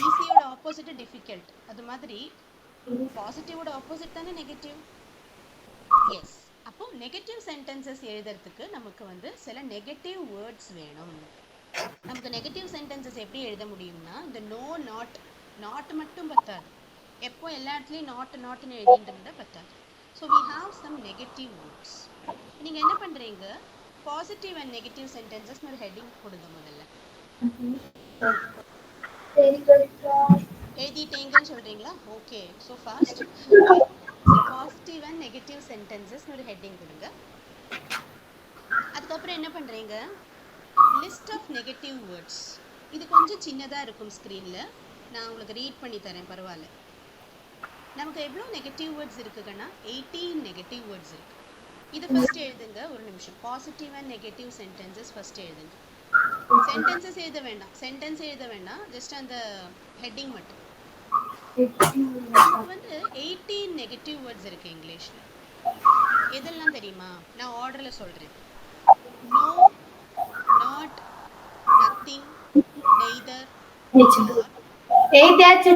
ஈஸியோட ஆப்போசிட் டிஃபிகல்ட், அது மாதிரி பாசிட்டிவோட ஆப்போசிட் தானே நெகட்டிவ். எஸ். அப்போ நெகட்டிவ் சென்டென்சஸ் எழுதுறதுக்கு நமக்கு வந்து சில நெகட்டிவ் வேர்ட்ஸ் வேணும். நமக்கு நெகட்டிவ் சென்டென்சஸ் எப்படி எழுத முடியும்னா, இந்த நோ, நாட், நாட் மட்டும் பத்தாது, எப்போ எல்லா இடத்துலையும் நாட் நாட்னு எழுதிட்டு இருந்தா பத்தாது. So we have some negative words. நீங்கள் என்ன பண்ணுறீங்க, பாசிட்டிவ் அண்ட் நெகட்டிவ் சென்டென்சஸ்னு ஒரு ஹெட்டிங் கொடுங்க முதல்ல. எழுதிட்டீங்கன்னு சொல்கிறீங்களா? Okay, so fast. Okay, so positive and negative சென்டென்சஸ்னு ஒரு ஹெட்டிங் கொடுங்க. அதுக்கப்புறம் என்ன பண்ணுறீங்க, லிஸ்ட் ஆஃப் நெகட்டிவ் வேர்ட்ஸ். இது கொஞ்சம் சின்னதாக இருக்கும் ஸ்க்ரீனில், நான் உங்களுக்கு ரீட் பண்ணி தரேன், பரவாயில்ல. நமக்கு எவ்வளோ நெகட்டிவ் வேர்ட்ஸ் இருக்குங்கன்னா 18 நெகட்டிவ் வேர்ட்ஸ் இருக்கு. இது ஃபர்ஸ்ட் எழுதுங்க, ஒரு நிமிஷம். Positive and negative sentences first எழுதுங்க. சென்டென்சஸ் எழுத வேண்டாம், சென்டென்ஸ் எழுத வேண்டாம், ஜஸ்ட் அந்த ஹெட்டிங் மட்டும். வந்து 18 நெகட்டிவ் வேர்ட்ஸ் இருக்கு இங்கிலீஷ்ல. எதெல்லாம் தெரியுமா? நான் ஆர்டர்ல சொல்றேன். நோ, நாட், நத்திங், நெய்தர், எழுதியாச்சு.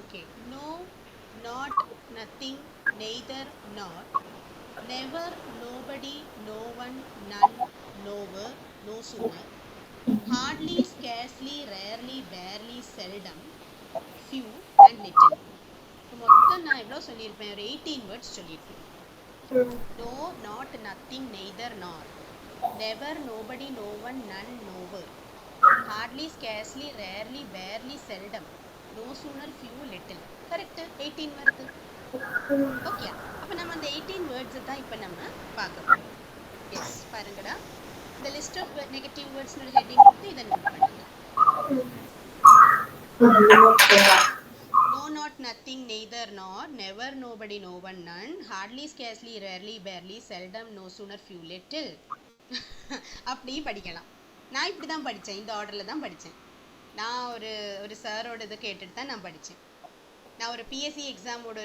Okay, no, not, nothing, neither, not, never, nobody, no one, none, nowhere, no sooner, hardly, scarcely, rarely, barely, seldom, few and little. மொத்தம் நான் எவ்வளோ சொல்லியிருப்பேன், ஒரு 18 வேர்ட்ஸ் சொல்லியிருப்பேன். No, not, nothing, neither, nor, never, nobody, no one, none, nowhere, hardly, scarcely, rarely, barely, seldom, no sooner, few, little. Correct, 18 வருது. ஓகே, அப்போ நம்ம அந்த 18 வேர்ட்ஸை தான் இப்போ நம்ம பார்க்குறோம். எஸ், பாருங்கடா, இந்த லிஸ்ட் ஆஃப் நெகட்டிவ் வேர்ட்ஸ்னு ஹெட்டிங் கொடுத்து இதை நோட் பண்ணுங்க. No, not, nothing, neither, nor, never, nobody, no one, none, hardly, scarcely, rarely, barely, seldom, no sooner, few, little. அப்படியும் படிக்கலாம். நான் இப்படி தான் படித்தேன், இந்த ஆர்டரில் தான் படித்தேன். நான் ஒரு சாரோட இதை கேட்டுட்டு தான் நான் படித்தேன். நான் ஒரு பிஎஸ்சி எக்ஸாமோட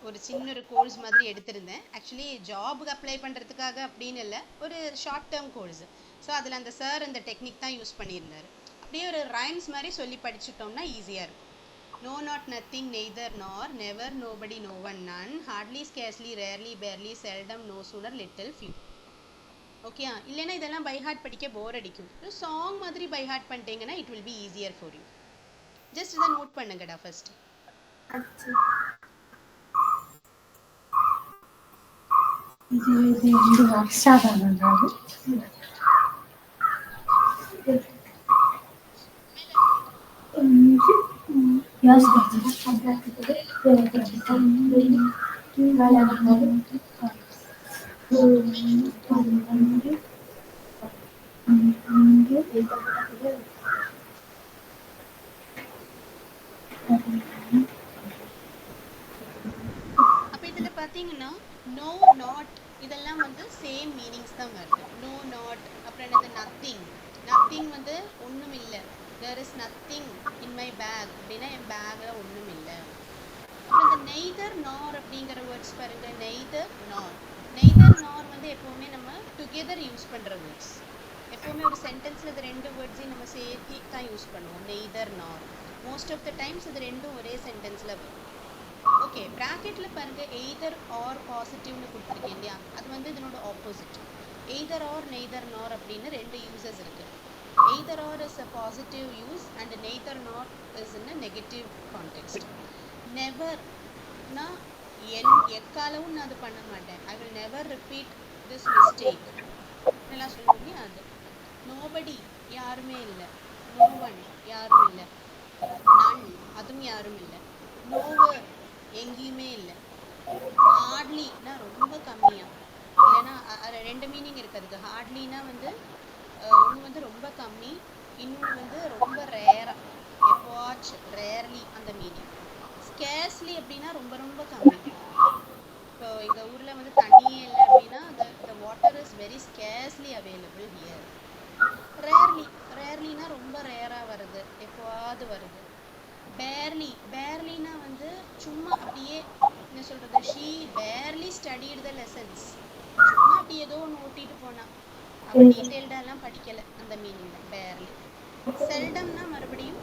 ஒரு சின்ன ஒரு கோர்ஸ் மாதிரி எடுத்திருந்தேன். ஆக்சுவலி ஜாபுக்கு அப்ளை பண்ணுறதுக்காக அப்படின்னு இல்லை, ஒரு ஷார்ட் டேர்ம் கோர்ஸ். ஸோ அதில் அந்த சார் அந்த டெக்னிக் தான் யூஸ் பண்ணியிருந்தார். அப்படியே ஒரு ரைம்ஸ் மாதிரி சொல்லி படிச்சுட்டோம்னா ஈஸியாக இருக்கும். No, not, nothing, neither, nor, never, nobody, no one, none, hardly, scarcely, rarely, barely, seldom, no sooner, little, few. ஓகேயா? இல்லைன்னா இதெல்லாம் பை ஹார்ட் படிக்க போர் அடிக்கும். சாங் மாதிரி பை ஹார்ட் பண்ணிட்டீங்கன்னா it will B easier for you. Just இதை நோட் பண்ணுங்கடா ஃபர்ஸ்ட். இது 2 வருஷம் ஆகுது. அப்ப இதுல பாத்தீங்கன்னா நோ நாட் இதெல்லாம் வந்து சேம் மீனிங்ஸ் தான் வருது. நோ நாட், அப்புறம் என்னது நத்திங். நத்திங் வந்து ஒண்ணும் இல்லை. There is nothing in my bag அப்படின்னா என் பேக்ல ஒண்ணும் இல்லை. அப்புறம் இந்த நெய்தர் நார் அப்படிங்கிற வேர்ட்ஸ் பாருங்க. நெய்தர் நார். நெய்தர் நார் வந்து எப்பவுமே நம்ம டுகெதர் யூஸ் பண்ற வேர்ட்ஸ். எப்பவுமே ஒரு சென்டென்ஸ்ல இந்த ரெண்டு வேர்ட்ஸையும் நம்ம சேர்த்து தான் யூஸ் பண்ணுவோம். நெய்தர் நார். மோஸ்ட் ஆஃப் த டைம்ஸ் இது ரெண்டும் ஒரே சென்டென்ஸ்ல வரும். ஓகே, ப்ராக்கெட்ல பாருங்க எய்தர் ஆர் பாசிட்டிவ்னு கொடுத்துருக்கேன் இல்லையா? அது வந்து இதனோட ஆப்போசிட். எய்தர் ஆர் நெய்தர் நார் அப்படின்னு ரெண்டு யூசஸ் இருக்கு. Either or is a positive use and neither nor is in a negative context. நெவர்னா எக்காலவும் நான் அது பண்ண மாட்டேன். I will never repeat this mistake நல்லா சொல்லுங்க. அது நோபடி யாருமே இல்லை. நோ ஒன் யாரும் இல்லை. நன் அதுவும் யாரும் இல்லை. நோவர் எங்கேயுமே இல்லை. ஹார்ட்லினா ரொம்ப கம்மியா, இல்லைன்னா ரெண்டு மீனிங் இருக்கு அதுக்கு. ஹார்ட்லினா வந்து ஒன்று வந்து ரொம்ப கம்மி, இன்னொன்று வந்து ரொம்ப ரேரா, எப்போவாச்சும் ரேர்லி அந்த மீனிங். ஸ்கேர்ஸ்லி அப்படின்னா ரொம்ப ரொம்ப கம்மி. இப்போ எங்கள் ஊரில் வந்து தண்ணியே இல்லை அப்படின்னா the water is very scarcely available here. ரேர்லினா ரொம்ப ரேராக வருது, எப்போவாது வருது. பேர்லினா வந்து சும்மா அப்படியே என்ன சொல்கிறது, she barely studied the lessons. சும்மா அப்படி ஏதோ ஒன்று ஓட்டிட்டு போனா, அவள் டீட்டெயில்டாலாம் படிக்கலை அந்த மீனிங் பேர்லி. செல்டம்னா மறுபடியும்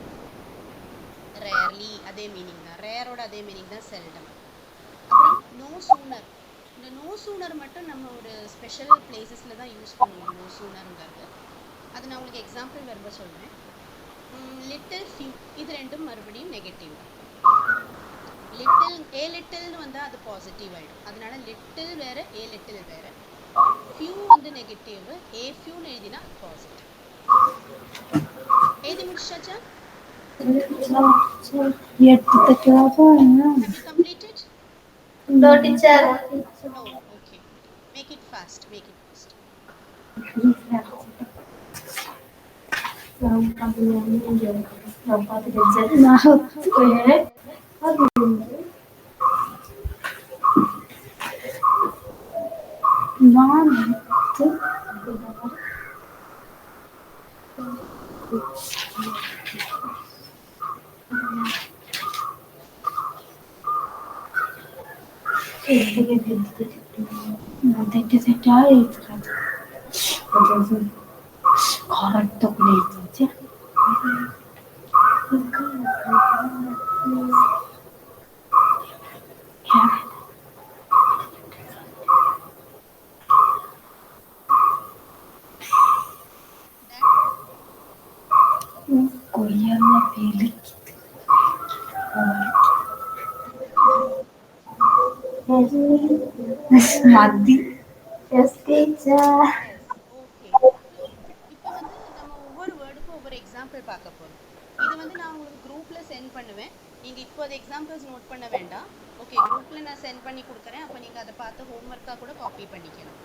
ரேர்லி அதே மீனிங் தான். ரேரோட அதே மீனிங் தான் செல்டம். அப்புறம் நோ சூனர். இந்த நோ சூனர் மட்டும் நம்ம ஒரு ஸ்பெஷல் பிளேசஸில் தான் யூஸ் பண்ணுவோம். நோ சூனருங்கிறது அது நான் உங்களுக்கு எக்ஸாம்பிள் வெர்ப சொல்கிறேன். லிட்டில் ஃபியூ இது ரெண்டும் மறுபடியும் நெகட்டிவ் தான். லிட்டில்னு வந்தால் அது பாசிட்டிவ் ஆகிடும். அதனால லிட்டில் வேறு ஏ லிட்டில் வேறு. ஃபியூ வந்து நெகட்டிவ், ஏ ஃபியூன்னு எழுதினா பாசிட்டிவ். எழுதி முடிச்சாச்சா? Completed? No, teacher. Oh, okay. Make it fast. Yes, teacher. Yes, okay. இப்போ வந்து நம்ம ஒவ்வொரு வேர்டுக்கும் ஒவ்வொரு எக்ஸாம்பிள் பார்க்க போகிறோம். இது வந்து நான் உங்களுக்கு குரூப்பில் சென்ட் பண்ணுவேன். நீங்கள் இப்போ அது எக்ஸாம்பிள்ஸ் நோட் பண்ண வேண்டாம். ஓகே, குரூப்பில் நான் சென்ட் பண்ணி கொடுக்குறேன். அப்போ நீங்கள் அதை பார்த்து ஹோம்ஒர்க்காக கூட காப்பி பண்ணிக்கணும்.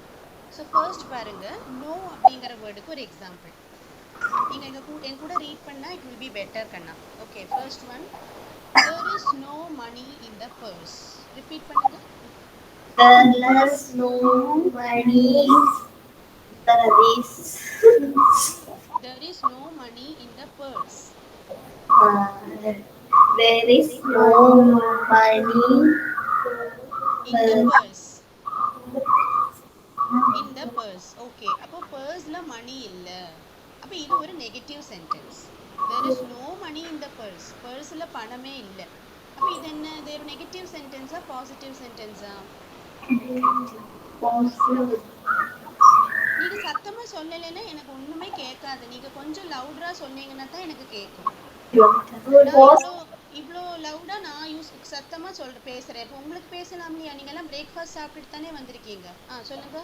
ஸோ ஃபர்ஸ்ட் பாருங்கள், நோ அப்படிங்கிற வேர்டுக்கு ஒரு எக்ஸாம்பிள். நீங்கள் என் கூட ரீட் பண்ணால் இட் வில் பி பெட்டர் கண்ணா. Okay, first one, there is no money in the purse. Repeat பண்ணுங்க. There is no money. There is no money in the purse. There is no money in the purse. In the purse. Okay. அப்போ purseல money இல்ல. அப்போ இது ஒரு negative sentence. There is no money in the purse. purseல பணமே இல்ல. அப்போ இது என்ன? இது ஒரு நெகட்டிவ் சென்டென்ஸா பாசிட்டிவ் சென்டென்ஸா? நீங்க சத்தமா சொல்லலைன்னா எனக்கு ஒண்ணுமே கேட்காது. நீங்க கொஞ்சம் லவுடரா சொன்னீங்கன்னா தான் எனக்கு கேட்கும். நான் இவ்வளோ லவுடா நான் சத்தமா பேசுறேன். இப்போ உங்களுக்கு பேசலாம் இல்லையா? நீங்க எல்லாம் பிரேக்ஃபாஸ்ட் சாப்பிட்டுட்டு தானே வந்திருக்கீங்க. சொல்லுங்க.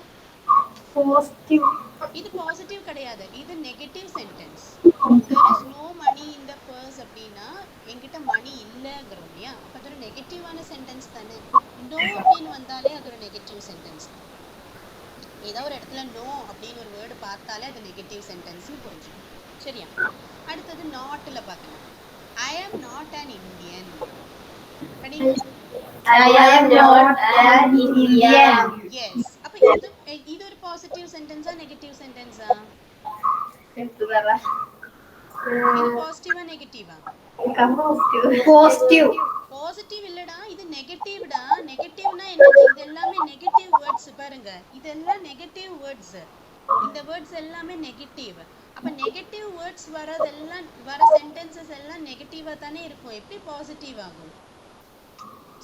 இது பாசிட்டிவ் கிடையாது, இது negative sentence. there is no money in the purse அப்படின்னா என்கிட்ட மணி இல்லைங்கிறோம் இல்லையா? அப்போ அது ஒரு நெகட்டிவான சென்டென்ஸ் தானே. நோ அப்படின்னு வந்தாலே அது ஒரு நெகட்டிவ் சென்டென்ஸ். ஏதோ ஒரு இடத்துல நோ அப்படின்னு ஒரு வேர்டு பார்த்தாலே அது நெகட்டிவ் சென்டென்ஸ்னு புரிஞ்சுக்கணும். சரியா? அடுத்தது நாட்ல பார்க்கலாம். ஐ am not an Indian. S. அப்ப இது ஒரு பாசிட்டிவ் சென்டென்ஸா நெகட்டிவ் சென்டென்ஸா? இது பாசிட்டிவா நெகட்டிவா? பாசிட்டிவ் இல்லடா, இது நெகட்டிவ்டா. நெகட்டிவ்னா என்னது? இது எல்லாமே நெகட்டிவ் வேர்ட்ஸ் பாருங்க. இதெல்லாம் நெகட்டிவ் வேர்ட்ஸ். இந்த வேர்ட்ஸ் எல்லாமே நெகட்டிவ். அப்ப நெகட்டிவ் வேர்ட்ஸ் வரதெல்லாம் வர சென்டென்சஸ் எல்லாம் நெகட்டிவா தானே இருக்கும். எப்படி பாசிட்டிவ் ஆகும்?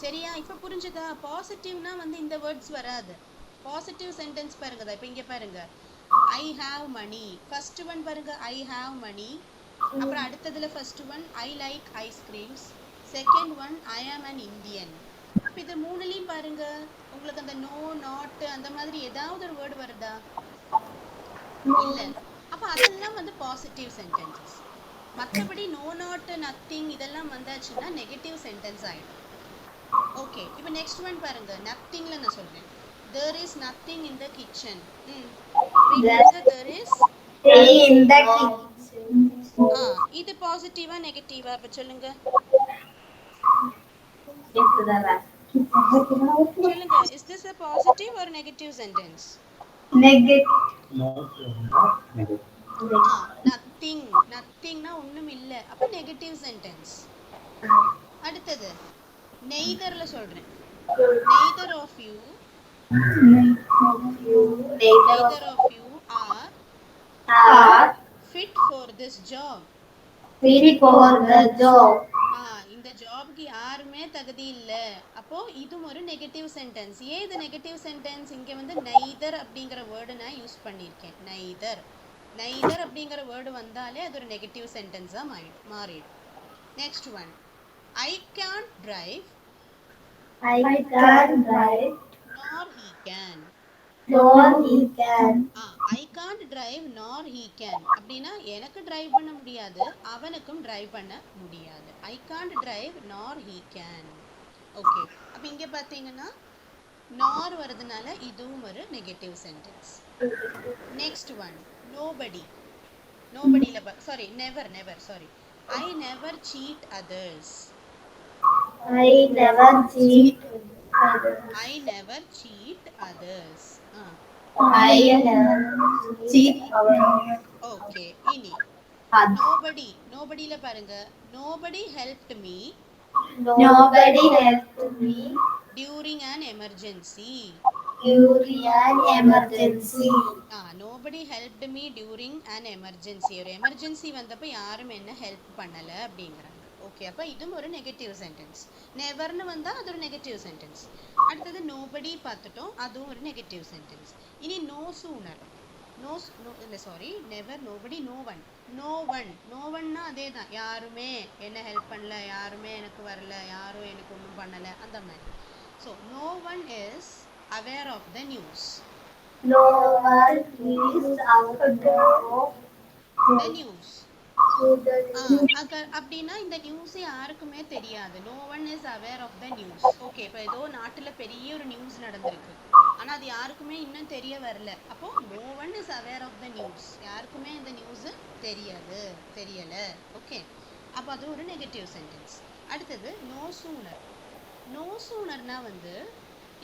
சரியா? இப்ப புரிஞ்சுதா? பாசிட்டிவ்னா வந்து இந்த வேர்ட்ஸ் வராது. பாசிட்டிவ் சென்டென்ஸ் பாருங்க. இப்ப இங்க பாருங்க, I have money. First one பாருங்க, ஐ ஹாவ் மணி. அப்புறம் அடுத்ததுல first one I like ice creams. Second one I am an Indian. அப்ப இது மூணுலயும் பாருங்க, உங்களுக்கு அந்த நோ, நாட் அந்த மாதிரி ஏதாவது ஒரு வேர்டு வருதா? இல்ல. அப்ப அதெல்லாம் வந்து பாசிட்டிவ் சென்டென்சஸ். மற்றபடி நோ, நாட், நத்திங் இதெல்லாம் வந்தாச்சுன்னா நெகட்டிவ் சென்டென்ஸ் ஆயிடும். ஓகே, இப்போ நெக்ஸ்ட் ஒன் பாருங்க. நத்திங்ல நான் சொல்றேன். there is nothing in the kitchen. there is in the kitchen. இது பாசிட்டிவா நெகட்டிவா? அப்ப சொல்லுங்க. சொல்லுங்க, is this a positive or negative sentence? Negative. nothing. nothingனா ஒண்ணும் இல்ல. அப்ப நெகட்டிவ் சென்டென்ஸ். அடுத்தது neitherல சொல்றேன். neither of you are fit for this job. இந்த ஜாப்க்கு யாருமே தகுதி இல்ல. அப்போ இதுவும் ஒரு நெகட்டிவ் சென்டென்ஸ். ஏன் இது நெகட்டிவ் சென்டென்ஸ்? இங்க வந்து neither அப்படிங்கிற வேர்டு நான் யூஸ் பண்ணியிருக்கேன். neither அப்படிங்கிற வேர்டு வந்தாலே அது ஒரு நெகட்டிவ் சென்டென்ஸா மாறிடும். Next one, I can't drive nor he can. I can't drive nor he can அப்படின்னா எனக்கு டிரைவ் பண்ண முடியாது, அவனுக்கும் டிரைவ் பண்ண முடியாது. I can't drive nor he can. Okay, அப்ப இங்க பாத்தீங்கன்னா nor வரதுனால இதுவும் ஒரு negative sentence. Next one, nobody. nobodyல sorry never sorry I never cheat others. I never cheat others. I never cheat others. Okay, இனி nobodyல பாருங்க, nobody helped me during an emergency. nobody helped me during an emergency. ஒரு எமர்ஜென்சி வந்தப்ப யாரும் என்ன ஹெல்ப் பண்ணல அப்படிங்கறாங்க. ஓகே, அப்ப இதுவும் ஒரு நெகட்டிவ் சென்டென்ஸ். நெவர்னு வந்தா அது ஒரு நெகட்டிவ் சென்டென்ஸ். அடுத்தது nobody பார்த்துட்டோம், அதுவும் ஒரு நெகட்டிவ் சென்டென்ஸ். இனி no sooner. never, nobody, no one அதேதான். யாருமே என்ன ஹெல்ப் பண்ணல, யாருமே எனக்கு வரல, யாரும் எனக்கு ஒன்றும் பண்ணல, அந்த மாதிரி. So no one is aware of the news. No one is aware of the news. அப்படின்னா இந்த நியூஸ் யாருக்குமே தெரியாது. no one is aware of the news. Okay, இப்போ ஏதோ நாட்டுல பெரிய ஒரு நியூஸ் நடந்திருக்கு, ஆனா அது யாருக்குமே இன்னும் தெரிய வரல. அப்போ no one is aware of the news, யாருக்குமே இந்த நியூஸ் தெரியல. ஓகே, அப்போ அது ஒரு நெகட்டிவ் சென்டென்ஸ். அடுத்தது no soonerனா வந்து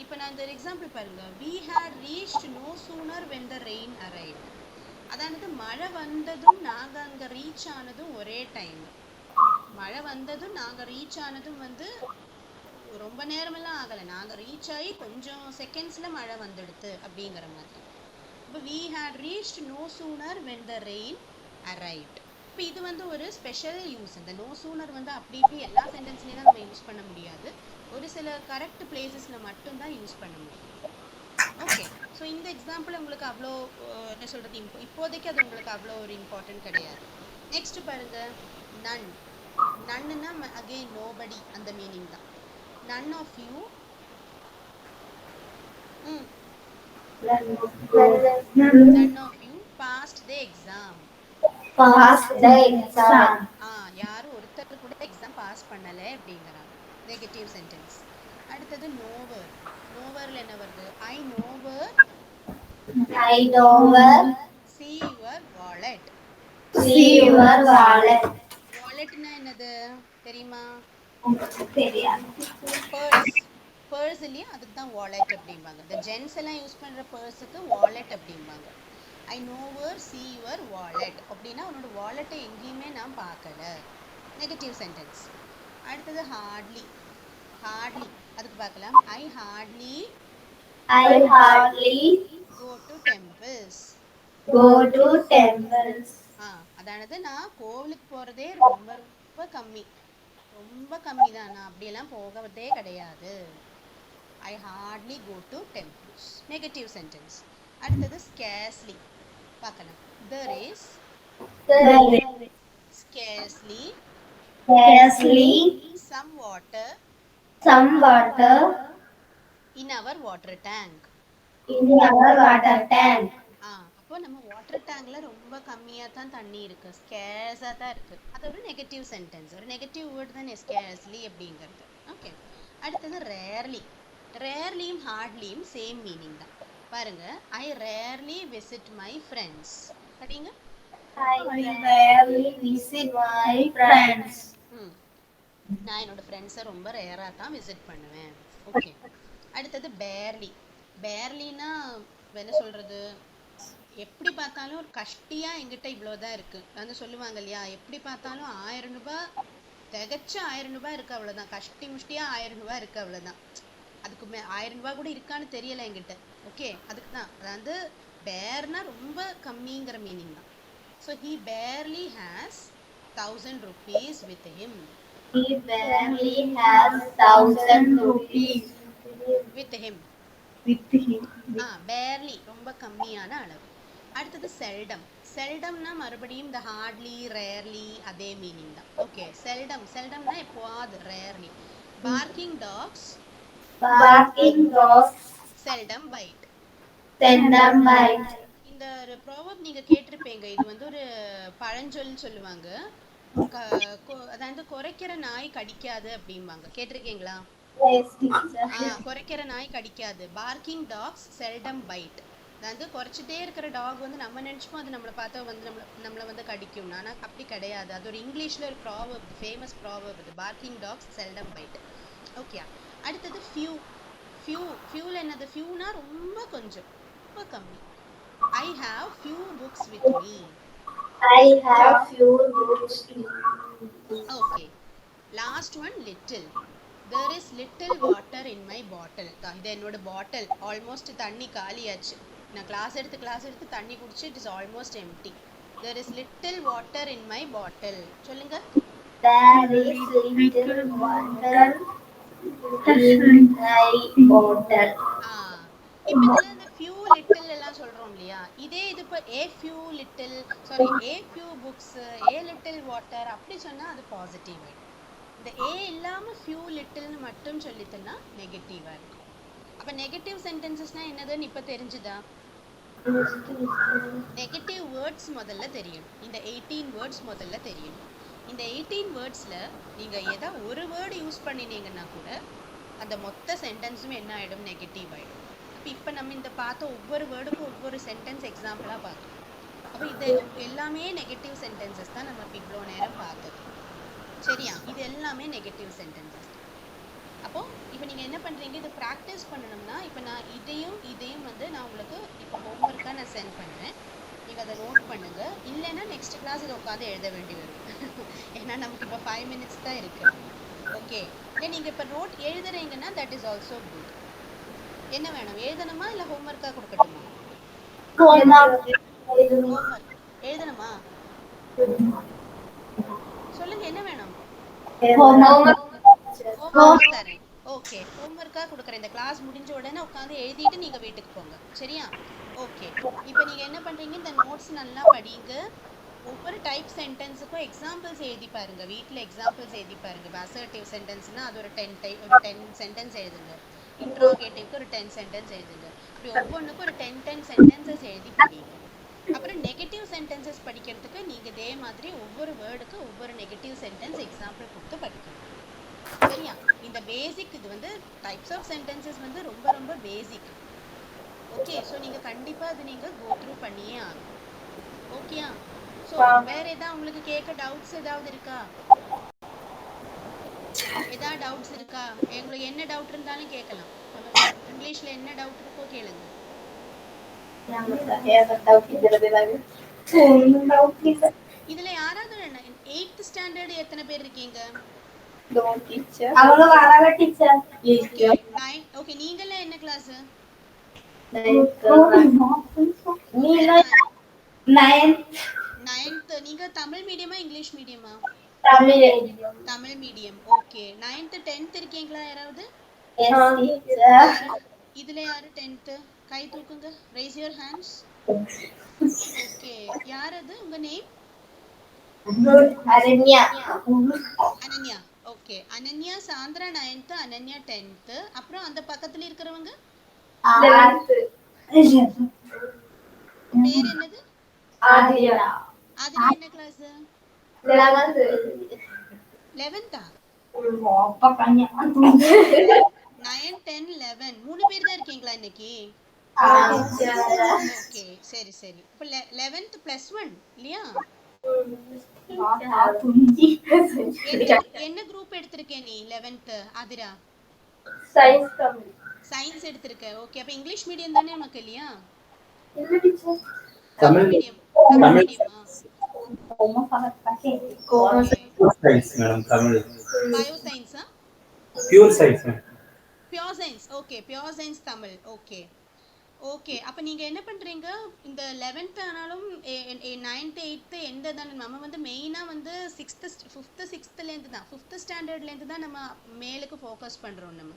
இப்போ நான் இந்த எக்ஸாம்பிள் பாருங்க, we had reached no sooner when the rain arrived. அதாவது மழை வந்ததும் நாங்க அங்க ரீச் ஆனதும் ஒரே டைம். மழை வந்ததும் நாங்க ரீச் ஆனதும் வந்து ரொம்ப நேரமெல்லாம் ஆகலை, நாங்க ரீச் ஆகி கொஞ்சம் செகண்ட்ஸ்ல மழை வந்துடுது அப்படிங்கிற மாதிரி. இப்போ we had reached no sooner when the rain arrived. இப்போ இது வந்து ஒரு ஸ்பெஷல் யூஸ். இந்த no sooner வந்து அப்படி இப்படி எல்லா சென்டென்ஸ்லையும் நம்ம யூஸ் பண்ண முடியாது, ஒரு சில கரெக்ட் பிளேசஸ்ல மட்டும்தான் யூஸ் பண்ண முடியும். ஓகே. ஸோ இந்த எக்ஸாம்பிள் உங்களுக்கு அவ்வளோ என்ன சொல்கிறது, இப்போதைக்கு அது உங்களுக்கு அவ்வளோ ஒரு இம்பார்ட்டன்ட் கிடையாது. நெக்ஸ்ட் பாருங்க, நன். நன்னுனா அகெயின் நோபடி, அந்த மீனிங் தான். None of you none of you passed the exam. யாரும் ஒருத்தர் கூட எக்ஸாம் பாஸ் பண்ணல அப்படிங்கறாங்க. Negative sentence. அடுத்தது நோவர். நோவர்ல என்ன வருது? I nowhere see your wallet. வாலெட்னா என்னது தெரியுமா? பர்ஸ். பர்ஸ் இல்லையா, அதுக்கு தான் வாலெட் அப்படிம்பாங்க. இந்த ஜென்ஸ் எல்லாம் யூஸ் பண்ற பர்ஸுக்கு வாலெட் அப்படிம்பாங்க. I never see your wallet அப்படின்னா உன்னோட வாலெட்டை எங்கேயுமே நான் பார்க்கல. Negative sentence. அடுத்தது ஹார்ட்லி. ஹார்ட்லி அதுக்கு பார்க்கலாம். I hardly go to temples. அதானது நான் கோவிலுக்கு போகிறதே ரொம்ப ரொம்ப கம்மி, ரொம்ப கம்மி தான், நான் அப்படியெல்லாம் போகிறதே கிடையாது. I hardly go to temples. Negative sentence. அடுத்தது ஸ்கேர்ஸ்லி பார்க்கலாம். there is scarcely some water in our water tank. அப்போ நம்ம வாட்டர் டேங்க்ல ரொம்ப கம்மியா தான் தண்ணி இருக்கு, ஸ்கேர்ஸா தான் இருக்கு. அது ஒரு நெகட்டிவ் சென்டென்ஸ், ஒரு நெகட்டிவ் வேர்ட் தான் ஸ்கேர்ஸ்லி அப்படிங்கிறது. ஓகே. அடுத்தது ரேர்லி. ரேர்லியும் ஹார்ட்லியும் சேம் மீனிங் தான். பாருங்க, ஐ ரேர்லி விசிட் மை ஃப்ரெண்ட்ஸ். படிங்க. நான் என்னோட ஃப்ரெண்ட்ஸை ரொம்ப ரேரா தான் விசிட் பண்ணுவேன். ஓகே. அடுத்தது பேர்லி. பேர்லினா என்ன சொல்றது, எப்படி பார்த்தாலும் ஒரு கஷ்டியா எங்கிட்ட இவ்வளோதான் இருக்கு வந்து சொல்லுவாங்க இல்லையா. எப்படி பார்த்தாலும் 1000 ரூபாய் திகச்ச 1000 ரூபாய் இருக்கு, அவ்வளோதான். கஷ்டி முஷ்டியா 1000 ரூபாய் இருக்கு, அவ்வளோதான். அதுக்கு 1000 ரூபாய் கூட இருக்கான்னு தெரியல என்கிட்ட. ஓகே, அதுக்கு தான் அதாவது பேர்னா ரொம்ப கம்மிங்கிற மீனிங் தான். So he barely has 1000 rupees with him. with him. barely ரொம்ப கம்மியான அளவு. அடுத்தது செல்டம். செல்டம்னா மறுபடியும் இந்த ஹார்ட்லி ரேர்லி அதே மீனிங் தான். ஓகே. செல்டம்னா எப்போவாது, rarely. Barking dogs seldom bite. இந்த ஒரு ப்ரோவர்ப் நீங்க கேட்டிருப்பீங்க. இது வந்து ஒரு பழஞ்சொல் சொல்லுவாங்க. அதாவது குறைக்கிற நாய் கடிக்காது அப்படிம்பாங்க. கேட்டிருக்கீங்களா? குறைக்கிற நாய் கடிக்காது. Barking dogs seldom bite. அதாவது குறைச்சிட்டே இருக்கிற டாக் வந்து நம்ம நினைச்சுப்போம் அது நம்மளை பார்த்தா வந்து நம்மளை வந்து கடிக்கும். ஆனால் அப்படி கிடையாது. அது ஒரு இங்கிலீஷ்ல ஒரு ப்ராவர்ப், ஃபேமஸ் ப்ராவர்ப் இது. Parking dogs seldom byte. Okay. அடுத்தது ஃபியூ. ஃபியூல என்னது? ஃபியூனா ரொம்ப கொஞ்சம், ரொம்ப கம்மி. I have few books with me. Okay. Last one little. there is little water in my bottle. இது என்னோட பாட்டில், ஆல்மோஸ்ட் தண்ணி காலியாச்சு. நான் கிளாஸ் எடுத்து தண்ணி குடிச்சு it is almost empty. there is little water in my bottle. சொல்லுங்க. there is little water in my bottle. இப்போ இதுல இந்த few little எல்லாம் சொல்றோம் இல்லையா, இதே இது இப்போ a few little a few books, a little water அப்படி சொன்னா அது பாசிட்டிவ். இந்த a இல்லாம few littleன்னு மட்டும் சொல்லிட்டேன்னா நெகட்டிவா இருக்கும். அப்ப நெகட்டிவ் சென்டென்சஸ்னா என்னதுன்னு இப்ப தெரிஞ்சுதா? நெகட்டிவ் வேர்ட்ஸ் முதல்ல தெரியணும். இந்த 18 வேர்ட்ஸ் முதல்ல தெரியணும். இந்த 18 வேர்ட்ஸ்ல நீங்க ஏதா ஒரு வேர்டு யூஸ் பண்ணினீங்கன்னா கூட அந்த மொத்த சென்டென்ஸும் என்ன ஆயிடும்? நெகட்டிவ் ஆயிடும். அப்ப இப்ப நம்ம இந்த பார்த்த ஒவ்வொரு வேர்டுக்கும் ஒவ்வொரு சென்டென்ஸ் எக்ஸாம்பிளா பார்த்தோம். அப்ப இது எல்லாமே நெகட்டிவ் சென்டென்சஸ் தான் நம்ம இவ்வளோ நேரம் பார்த்தது. சரியா? இது எல்லாமே நெகட்டிவ் சென்டென்சஸ். அப்போ இப்போ நீங்க என்ன பண்றீங்க, இது ப்ராக்டிஸ் பண்ணணும்னா இப்போ நான் இதையும் வந்து நான் உங்களுக்கு இப்போ ஹோம்ஒர்க்காக நான் சென்ட் பண்ணுறேன். நீங்கள் அதை நோட் பண்ணுங்க. இல்லைன்னா நெக்ஸ்ட் கிளாஸ் இதை உட்காந்து எழுத வேண்டி வரும். ஏன்னா நமக்கு இப்போ 5 minutes தான் இருக்கு. ஓகே. இல்லை நீங்கள் இப்போ நோட் எழுதுறீங்கன்னா தட் இஸ் ஆல்சோ குட். என்ன வேணும், எழுதணுமா இல்லை ஹோம்ஒர்க்காக கொடுக்கட்டுமா? ஹோம்ஒர்க் எழுதணுமா? சொல்லுங்க, என்ன வேணும்? ஹோம்ஒர்க் தரேன். ஓ ஓகே, ஹோம்ஒர்க்காக கொடுக்குறேன். இந்த கிளாஸ் முடிஞ்ச உடனே உட்காந்து எழுதிட்டு நீங்கள் வீட்டுக்கு போங்க, சரியா? ஓகே, இப்போ நீங்கள் என்ன பண்ணுறீங்க, இந்த நோட்ஸ் நல்லா படிங்க. ஒவ்வொரு டைப் சென்டென்ஸுக்கும் எக்ஸாம்பிள்ஸ் எழுதி பாருங்க. வீட்டில் எக்ஸாம்பிள்ஸ் எழுதி பாருங்க. இப்போ அசர்ட்டிவ் சென்டென்ஸ்னா அது ஒரு 10 சென்டென்ஸ் எழுதுங்க. இன்ட்ரோகேட்டிவ்க்கு ஒரு 10 சென்டென்ஸ் எழுதுங்க. இப்படி ஒவ்வொன்றுக்கும் ஒரு 10 சென்டென்சஸ் எழுதி படிங்க. அப்புறம் நெகட்டிவ் சென்டென்சஸ் படிக்கிறதுக்கு நீங்கள் இதே மாதிரி ஒவ்வொரு வேர்டுக்கு ஒவ்வொரு நெகட்டிவ் சென்டென்ஸ் எக்ஸாம்பிள் கொடுத்து படிக்கணும், சரியா? இந்த பேசிக், இது வந்து டைப்ஸ் ஆஃப் சென்டென்சஸ் வந்து ரொம்ப ரொம்ப பேசிக். ஓகே, ஸோ நீங்கள் கண்டிப்பாக அது நீங்கள் கோ த்ரூ பண்ணியே ஆகும். ஓகேயா? ஸோ வேற ஏதாவது உங்களுக்கு கேட்க டவுட்ஸ் ஏதாவது இருக்கா? ஏதாவது டவுட்ஸ் இருக்கா? உங்களுக்கு என்ன டவுட் இருந்தாலும் கேட்கலாம். இங்கிலீஷ்ல என்ன டவுட் இருக்கோ கேளுங்க. இதுல யாராவது 8th ஸ்டாண்டர்ட் எத்தனை பேர் இருக்கீங்க? ஓகே, நீங்கெல்லாம் என்ன கிளாஸ்? 9th. நீங்க தமிழ் மீடியமா இங்கிலீஷ் மீடியமா? Tamil medium. Okay, 9th 10th இருக்கீங்களா யாராவது? இதுல யாரு 10th? கை தூக்குங்க, raise your hands. ஓகே, யார் அது? உங்க name? Ananya. Okay, Ananya. Sandra 9th, Ananya 10th. அப்புறம் அந்த பக்கத்துல இருக்கிறவங்க பேர் என்னது? ஆதிரா என்ன கிளாஸ்? 11th. 9, 10, 11 மூணு பேர் தான் இருக்கீங்களா இன்னைக்கு? ஓகே, சரி சரி. இப்போ 11th +1 இல்லையா? என்ன குரூப் எடுத்திருக்க நீ 11th ஆதிரா? சயின்ஸ் எடுத்திருக்க. ஓகே, அப்ப இங்கிலீஷ் மீடியம் தானே உனக்கு இல்லையா? தமிழ் மீடியம். தமிழ் மீடியமா? பயோ சயின்ஸா? Pure science. Pure science. Okay, pure science Tamil. Okay okay, அப்போ நீங்கள் என்ன பண்ணுறீங்க, இந்த 11th ஆனாலும் 9th 8th எந்த தானே நம்ம வந்து மெயினாக வந்து 6th 5th 6thலேருந்து தான் 5th ஸ்டாண்டர்ட்லேருந்து தான் நம்ம மேலுக்கு ஃபோக்கஸ் பண்ணுறோம் நம்ம.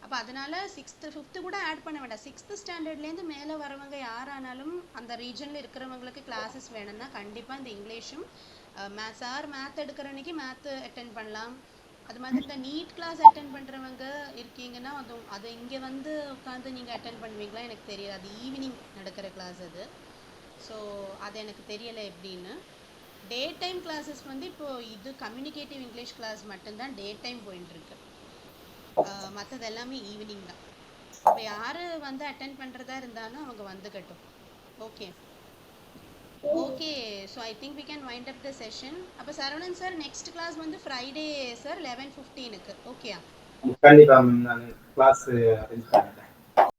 அப்போ அதனால் 6th 5th கூட ஆட் பண்ண வேண்டாம். 6th ஸ்டாண்டர்ட்லேருந்து மேலே வரவங்க யாரானாலும் அந்த ரீஜனில் இருக்கிறவங்களுக்கு கிளாஸஸ் வேணும்னா கண்டிப்பாக இந்த இங்கிலீஷும் மேத் எடுக்கிற அன்றைக்கி மேத்து அட்டென்ட் பண்ணலாம். அது மாதிரி இந்த நீட் கிளாஸ் அட்டென்ட் பண்ணுறவங்க இருக்கீங்கன்னா அது இங்கே வந்து உட்காந்து நீங்கள் அட்டென்ட் பண்ணுவீங்களா எனக்கு தெரியல. அது ஈவினிங் நடக்கிற கிளாஸ் அது. ஸோ அது எனக்கு தெரியலை எப்படின்னு. டே டைம் கிளாஸஸ் வந்து இப்போது இது கம்யூனிகேட்டிவ் இங்கிலீஷ் கிளாஸ் மட்டும்தான் டே டைம் போயிட்டுருக்கு. மற்றது எல்லாமே ஈவினிங் தான். இப்போ யார் வந்து அட்டென்ட் பண்ணுறதா இருந்தாலும் அவங்க வந்துக்கட்டும். Okay okay, so I think we can wind up the session. அப்போ சரவணன் சார் நெக்ஸ்ட் கிளாஸ் வந்து ஃப்ரைடே சார் 11:15க்கு. ஓகேயா? கண்டிப்பாக மேம், நான் கிளாஸ் அரேஞ்ச் பண்ணேன்.